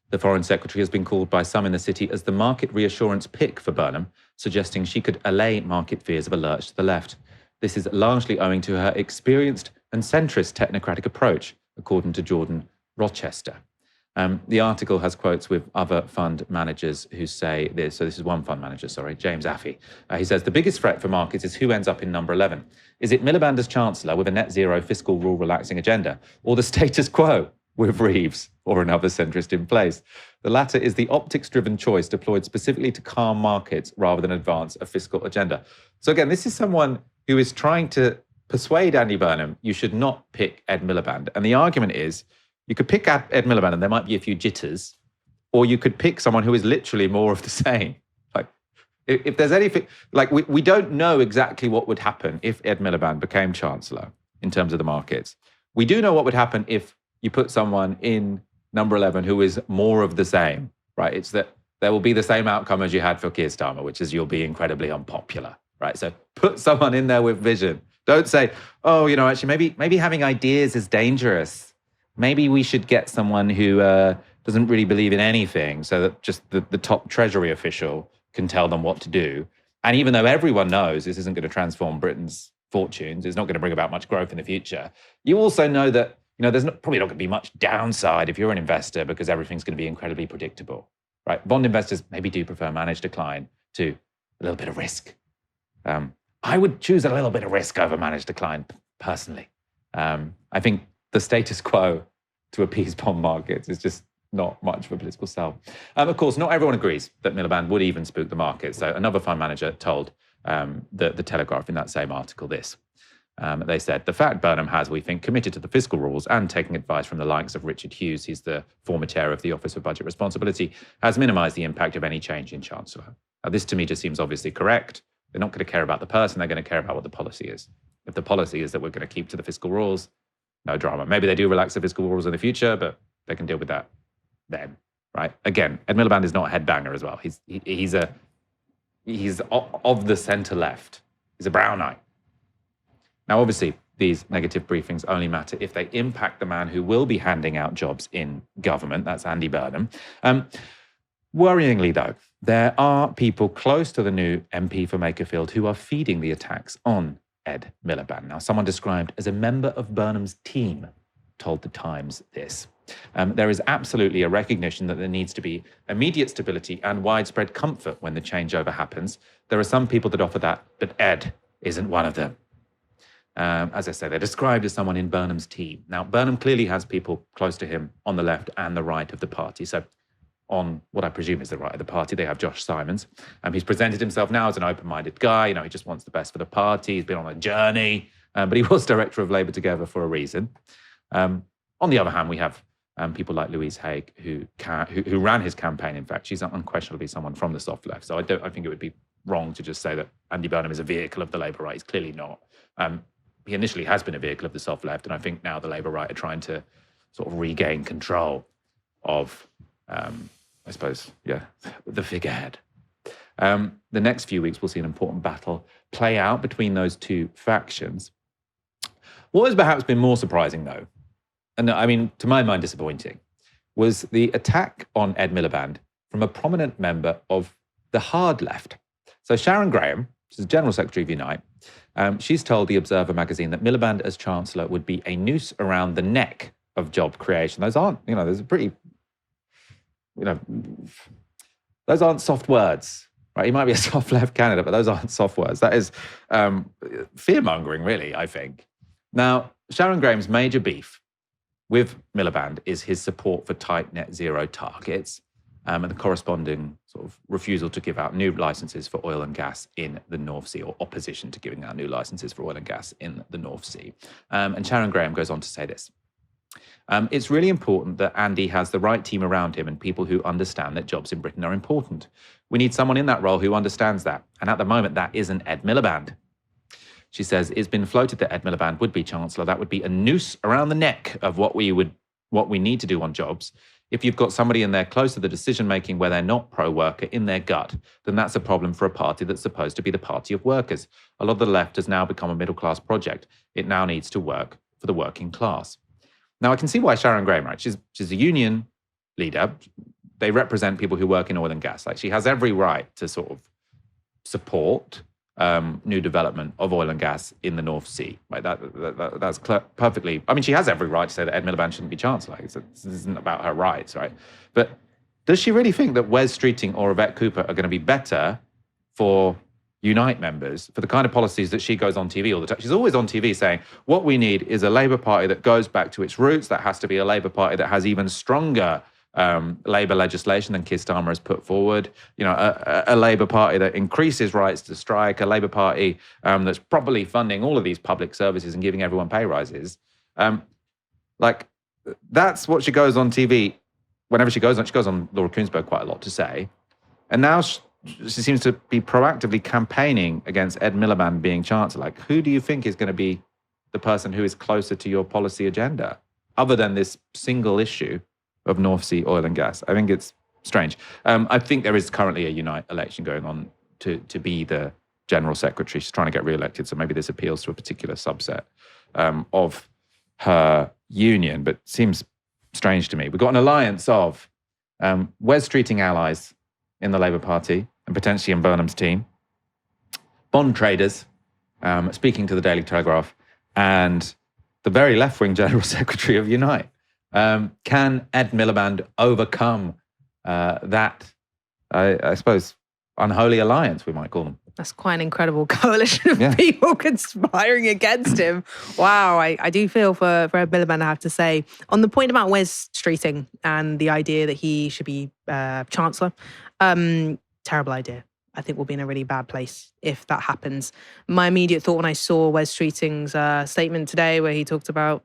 The Foreign Secretary has been called by some in the city as the market reassurance pick for Burnham, suggesting she could allay market fears of a lurch to the left. This is largely owing to her experienced and centrist technocratic approach, according to Jordan Rochester. The article has quotes with other fund managers who say this. So this is one fund manager, James Affey. He says, the biggest threat for markets is who ends up in number 11. Is it Miliband as Chancellor with a net zero fiscal rule relaxing agenda, or the status quo with Reeves or another centrist in place? The latter is the optics-driven choice deployed specifically to calm markets rather than advance a fiscal agenda. So again, this is someone who is trying to persuade Andy Burnham, you should not pick Ed Miliband. And the argument is, you could pick Ed Miliband and there might be a few jitters, or you could pick someone who is literally more of the same. Like, if there's anything, like we don't know exactly what would happen if Ed Miliband became Chancellor in terms of the markets. We do know what would happen if you put someone in number 11 who is more of the same, right? It's that there will be the same outcome as you had for Keir Starmer, which is you'll be incredibly unpopular, right? So put someone in there with vision. Don't say, oh, actually maybe having ideas is dangerous. Maybe we should get someone who doesn't really believe in anything so that just the top Treasury official can tell them what to do. And even though everyone knows this isn't going to transform Britain's fortunes, it's not going to bring about much growth in the future, you also know that there's probably not going to be much downside if you're an investor because everything's going to be incredibly predictable, right? Bond investors maybe do prefer managed decline to a little bit of risk. I would choose a little bit of risk over managed decline, personally. I think the status quo to appease bond markets is just not much of a political sell. Of course, not everyone agrees that Miliband would even spook the market. So another fund manager told the Telegraph in that same article this. They said, the fact Burnham has, we think, committed to the fiscal rules and taking advice from the likes of Richard Hughes, he's the former chair of the Office of Budget Responsibility, has minimised the impact of any change in Chancellor. Now, this to me just seems obviously correct. They're not going to care about the person, they're going to care about what the policy is. If the policy is that we're going to keep to the fiscal rules, no drama. Maybe they do relax the fiscal rules in the future, but they can deal with that then, right? Again, Ed Miliband is not a headbanger as well. He's of the centre left. He's a brown eye. Now, obviously, these negative briefings only matter if they impact the man who will be handing out jobs in government. That's Andy Burnham. Worryingly, though, there are people close to the new MP for Makerfield who are feeding the attacks on Ed Miliband. Now, someone described as a member of Burnham's team told The Times this. There is absolutely a recognition that there needs to be immediate stability and widespread comfort when the changeover happens. There are some people that offer that, but Ed isn't one of them. As I say, they're described as someone in Burnham's team. Now, Burnham clearly has people close to him on the left and the right of the party. So on what I presume is the right of the party, they have Josh Simons. He's presented himself now as an open-minded guy. He just wants the best for the party. He's been on a journey, but he was director of Labour Together for a reason. On the other hand, we have people like Louise Haigh, who ran his campaign. In fact, she's unquestionably someone from the soft left. So I think it would be wrong to just say that Andy Burnham is a vehicle of the Labour right. He's clearly not. He initially has been a vehicle of the soft left, and I think now the Labour right are trying to sort of regain control of, I suppose, the figurehead. The next few weeks, we'll see an important battle play out between those two factions. What has perhaps been more surprising, though, and I mean, to my mind, disappointing, was the attack on Ed Miliband from a prominent member of the hard left. So Sharon Graham, she's the General Secretary of Unite, she's told The Observer magazine that Miliband as Chancellor would be a noose around the neck of job creation. Those aren't, there's a pretty, those aren't soft words, right? He might be a soft left candidate, but those aren't soft words. That is fear-mongering, really, I think. Now, Sharon Graham's major beef with Miliband is his support for tight net zero targets and the corresponding sort of refusal to give out new licenses for oil and gas in the North Sea, or opposition to giving out new licenses for oil and gas in the North Sea. And Sharon Graham goes on to say this. It's really important that Andy has the right team around him and people who understand that jobs in Britain are important. We need someone in that role who understands that. And at the moment, that isn't Ed Miliband. She says, it's been floated that Ed Miliband would be Chancellor. That would be a noose around the neck of what we need to do on jobs. If you've got somebody in there close to the decision-making where they're not pro-worker in their gut, then that's a problem for a party that's supposed to be the party of workers. A lot of the left has now become a middle-class project. It now needs to work for the working class. Now, I can see why Sharon Graham, right? She's a union leader. They represent people who work in oil and gas. Like, she has every right to sort of support new development of oil and gas in the North Sea. Right? That's perfectly. I mean, she has every right to say that Ed Miliband shouldn't be Chancellor. This isn't about her rights, right? But does she really think that Wes Streeting or Yvette Cooper are going to be better for Unite members for the kind of policies that she goes on TV all the time? She's always on TV saying, what we need is a Labour Party that goes back to its roots. That has to be a Labour Party that has even stronger Labour legislation than Keir Starmer has put forward. A Labour Party that increases rights to strike, a Labour Party that's properly funding all of these public services and giving everyone pay rises. That's what she goes on TV. Whenever she goes on Laura Kuenssberg quite a lot to say. And now she seems to be proactively campaigning against Ed Miliband being Chancellor. Like, who do you think is going to be the person who is closer to your policy agenda, other than this single issue of North Sea oil and gas? I think it's strange. I think there is currently a Unite election going on to be the General Secretary. She's trying to get re-elected, so maybe this appeals to a particular subset of her union, but seems strange to me. We've got an alliance of Wes Streeting allies in the Labour Party and potentially in Burnham's team, bond traders speaking to the Daily Telegraph, and the very left-wing General Secretary of Unite. Can Ed Miliband overcome that, I suppose, unholy alliance, we might call them? That's quite an incredible coalition of people conspiring against him. Wow, I do feel for Ed Miliband, I have to say. On the point about Wes Streeting and the idea that he should be Chancellor, terrible idea. I think we'll be in a really bad place if that happens. My immediate thought when I saw Wes Streeting's statement today, where he talked about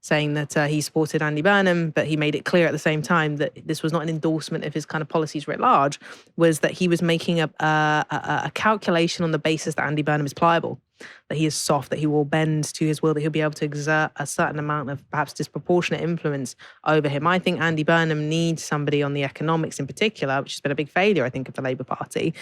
saying that he supported Andy Burnham, but he made it clear at the same time that this was not an endorsement of his kind of policies writ large, was that he was making a calculation on the basis that Andy Burnham is pliable. that he is soft, that he will bend to his will, that he'll be able to exert a certain amount of perhaps disproportionate influence over him. I think Andy Burnham needs somebody on the economics in particular, which has been a big failure, I think, of the Labour Party.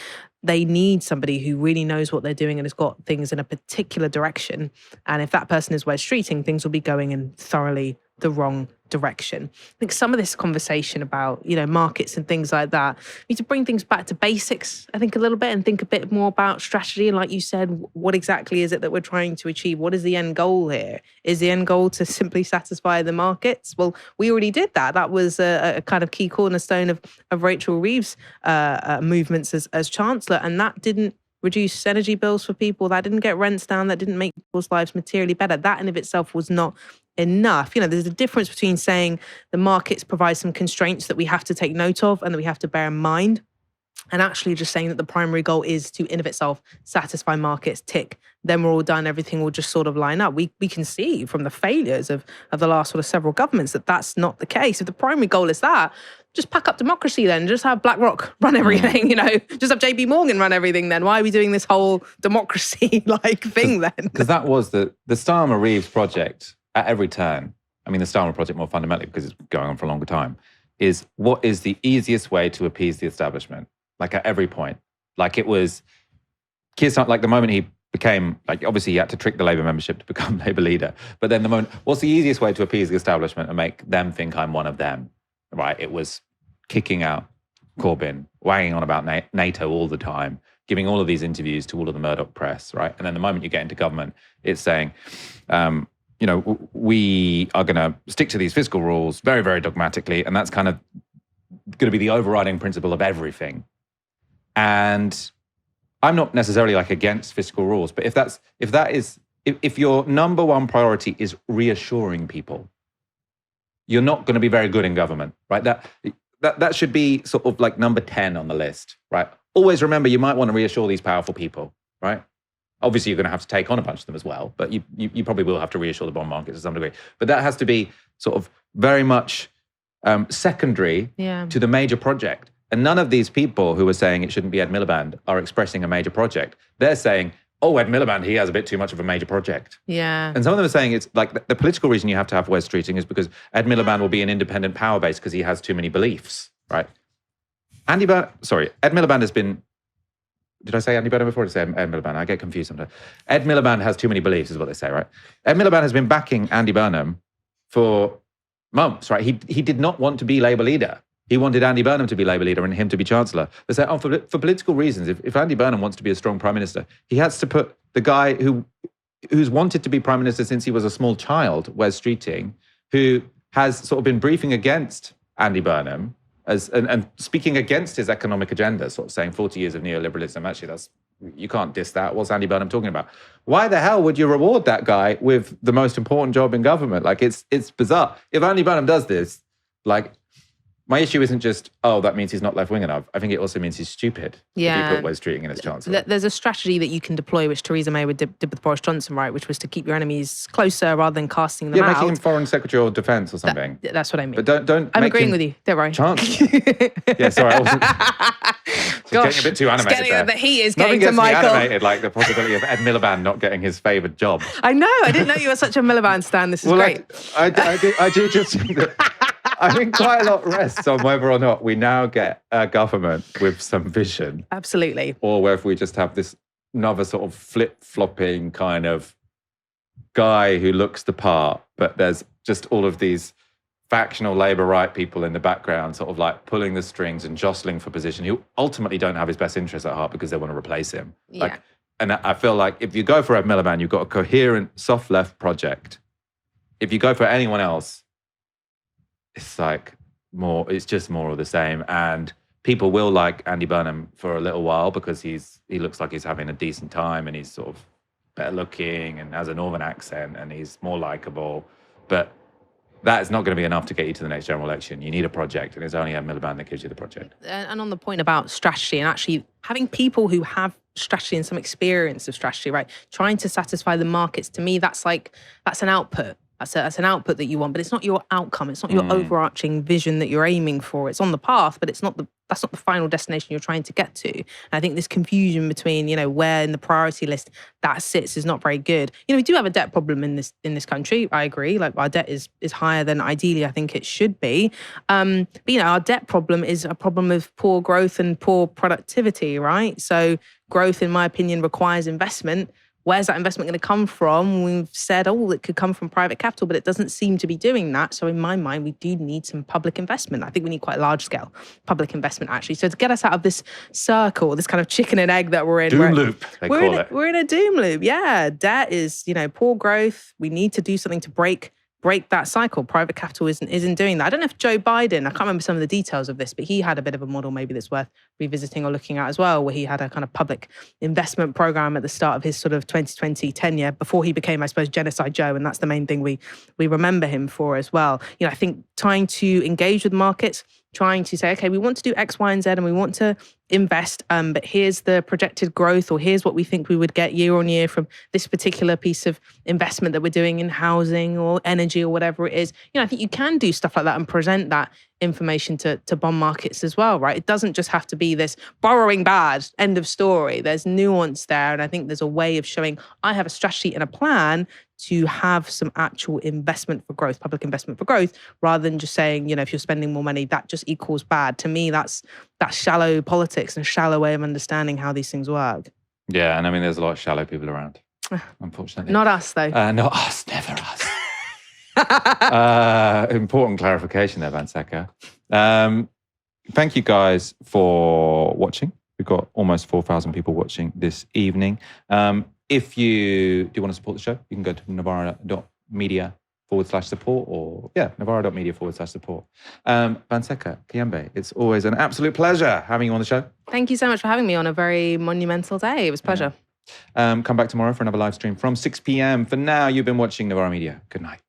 They need somebody who really knows what they're doing and has got things in a particular direction. And if that person is Wes Streeting, things will be going in thoroughly the wrong direction. I think some of this conversation about, markets and things like that, we need to bring things back to basics, I think, a little bit, and think a bit more about strategy. And like you said, what exactly is it that we're trying to achieve? What is the end goal here? Is the end goal to simply satisfy the markets? Well, we already did that. That was a kind of key cornerstone of Rachel Reeves' movements as Chancellor, and that didn't reduce energy bills for people. That didn't get rents down. That didn't make people's lives materially better. That in of itself was not enough. There's a difference between saying the markets provide some constraints that we have to take note of and that we have to bear in mind, and actually just saying that the primary goal is to, in of itself, satisfy markets, tick, then we're all done, everything will just sort of line up. We can see from the failures of the last sort of several governments that that's not the case. If the primary goal is that, just pack up democracy then. Just have BlackRock run everything, Just have JP Morgan run everything then. Why are we doing this whole democracy-like thing then? Because that was the Starmer-Reeves project at every turn. I mean, the Starmer project more fundamentally, because it's going on for a longer time, is what is the easiest way to appease the establishment? Like at every point. Like it was, Keir Starmer, like the moment he became, like obviously he had to trick the Labour membership to become Labour leader. But then the moment, what's the easiest way to appease the establishment and make them think I'm one of them? Right, it was kicking out Corbyn, wagging on about NATO all the time, giving all of these interviews to all of the Murdoch press, right? And then the moment you get into government, it's saying, we are going to stick to these fiscal rules very, very dogmatically, and that's kind of going to be the overriding principle of everything. And I'm not necessarily like against fiscal rules, but if your number one priority is reassuring people, you're not going to be very good in government, right? That should be sort of like number 10 on the list, right? Always remember, you might want to reassure these powerful people, right? Obviously, you're going to have to take on a bunch of them as well, but you probably will have to reassure the bond market to some degree. But that has to be sort of very much secondary to the major project. And none of these people who are saying it shouldn't be Ed Miliband are expressing a major project. They're saying, oh, Ed Miliband, he has a bit too much of a major project. Yeah. And some of them are saying it's like the political reason you have to have Wes Streeting is because Ed Miliband will be an independent power base because he has too many beliefs, right? Ed Miliband has been, did I say Andy Burnham before? Or did I say Ed Miliband? I get confused sometimes. Ed Miliband has too many beliefs is what they say, right? Ed Miliband has been backing Andy Burnham for months, right? He did not want to be Labour leader. He wanted Andy Burnham to be Labour leader and him to be Chancellor. They say, for political reasons, if Andy Burnham wants to be a strong Prime Minister, he has to put the guy who's wanted to be Prime Minister since he was a small child, Wes Streeting, who has sort of been briefing against Andy Burnham and speaking against his economic agenda, sort of saying 40 years of neoliberalism. Actually, you can't diss that. What's Andy Burnham talking about? Why the hell would you reward that guy with the most important job in government? Like, it's bizarre. If Andy Burnham does this, like, my issue isn't just, that means he's not left-wing enough. I think it also means he's stupid. Yeah. If he put Wes Streeting in as Chancellor. There's a strategy that you can deploy, which Theresa May did with Boris Johnson, right? Which was to keep your enemies closer rather than casting them out. Yeah, making him Foreign Secretary of Defence or something. That's what I mean. But don't. I'm agreeing with you. Don't worry. Chancellor. Yeah, sorry, I wasn't. Getting a bit too animated there. The heat is Nothing getting to gets me Michael. animated like the possibility of Ed Miliband not getting his favoured job. I know. I didn't know you were such a Miliband stan. This is great. I do just think that. I think quite a lot rests on whether or not we now get a government with some vision. Absolutely. Or whether we just have this another sort of flip-flopping kind of guy who looks the part, but there's just all of these factional Labour right people in the background sort of like pulling the strings and jostling for position who ultimately don't have his best interests at heart because they want to replace him. Yeah. And I feel like if you go for Ed Miliband, you've got a coherent soft left project. If you go for anyone else, it's like it's just more of the same. And people will like Andy Burnham for a little while because he looks like he's having a decent time and he's sort of better looking and has a northern accent and he's more likable. But that is not going to be enough to get you to the next general election. You need a project, and it's only Ed Miliband that gives you the project. And on the point about strategy and actually having people who have strategy and some experience of strategy, right? Trying to satisfy the markets, to me, that's an output. That's an output that you want, but it's not your outcome. It's not your overarching vision that you're aiming for. It's on the path, but that's not the final destination you're trying to get to. And I think this confusion between, where in the priority list that sits is not very good. We do have a debt problem in this country. I agree. Like, our debt is higher than ideally I think it should be. But our debt problem is a problem of poor growth and poor productivity, right? So growth, in my opinion, requires investment. Where's that investment going to come from? We've said, it could come from private capital, but it doesn't seem to be doing that. So in my mind, we do need some public investment. I think we need quite large scale public investment, actually. So to get us out of this circle, this kind of chicken and egg that we're in. Doom loop, they call it. We're in a doom loop. Yeah, debt is, poor growth. We need to do something to break that cycle. Private capital isn't doing that. I don't know if Joe Biden, I can't remember some of the details of this, but he had a bit of a model maybe that's worth revisiting or looking at as well, where he had a kind of public investment program at the start of his sort of 2020 tenure before he became, I suppose, Genocide Joe. And that's the main thing we remember him for as well. I think trying to engage with markets, trying to say, okay, we want to do X, Y, and Z, and we want to invest, but here's the projected growth, or here's what we think we would get year on year from this particular piece of investment that we're doing in housing or energy or whatever it is. I think you can do stuff like that and present that information to bond markets as well, right? It doesn't just have to be this borrowing bad, end of story. There's nuance there. And I think there's a way of showing I have a strategy and a plan to have some actual investment for growth, public investment for growth, rather than just saying, if you're spending more money, that just equals bad. To me, that's shallow politics and a shallow way of understanding how these things work. Yeah, and I mean, there's a lot of shallow people around, unfortunately. Not us, though. Not us, never us. Important clarification there, Banseka. Thank you guys for watching. We've got almost 4,000 people watching this evening. If you do want to support the show, you can go to novara.media/support or novara.media/support. Banseka, Kayembe, it's always an absolute pleasure having you on the show. Thank you so much for having me on a very monumental day. It was a pleasure. Come back tomorrow for another live stream from 6 p.m. For now, you've been watching Novara Media. Good night.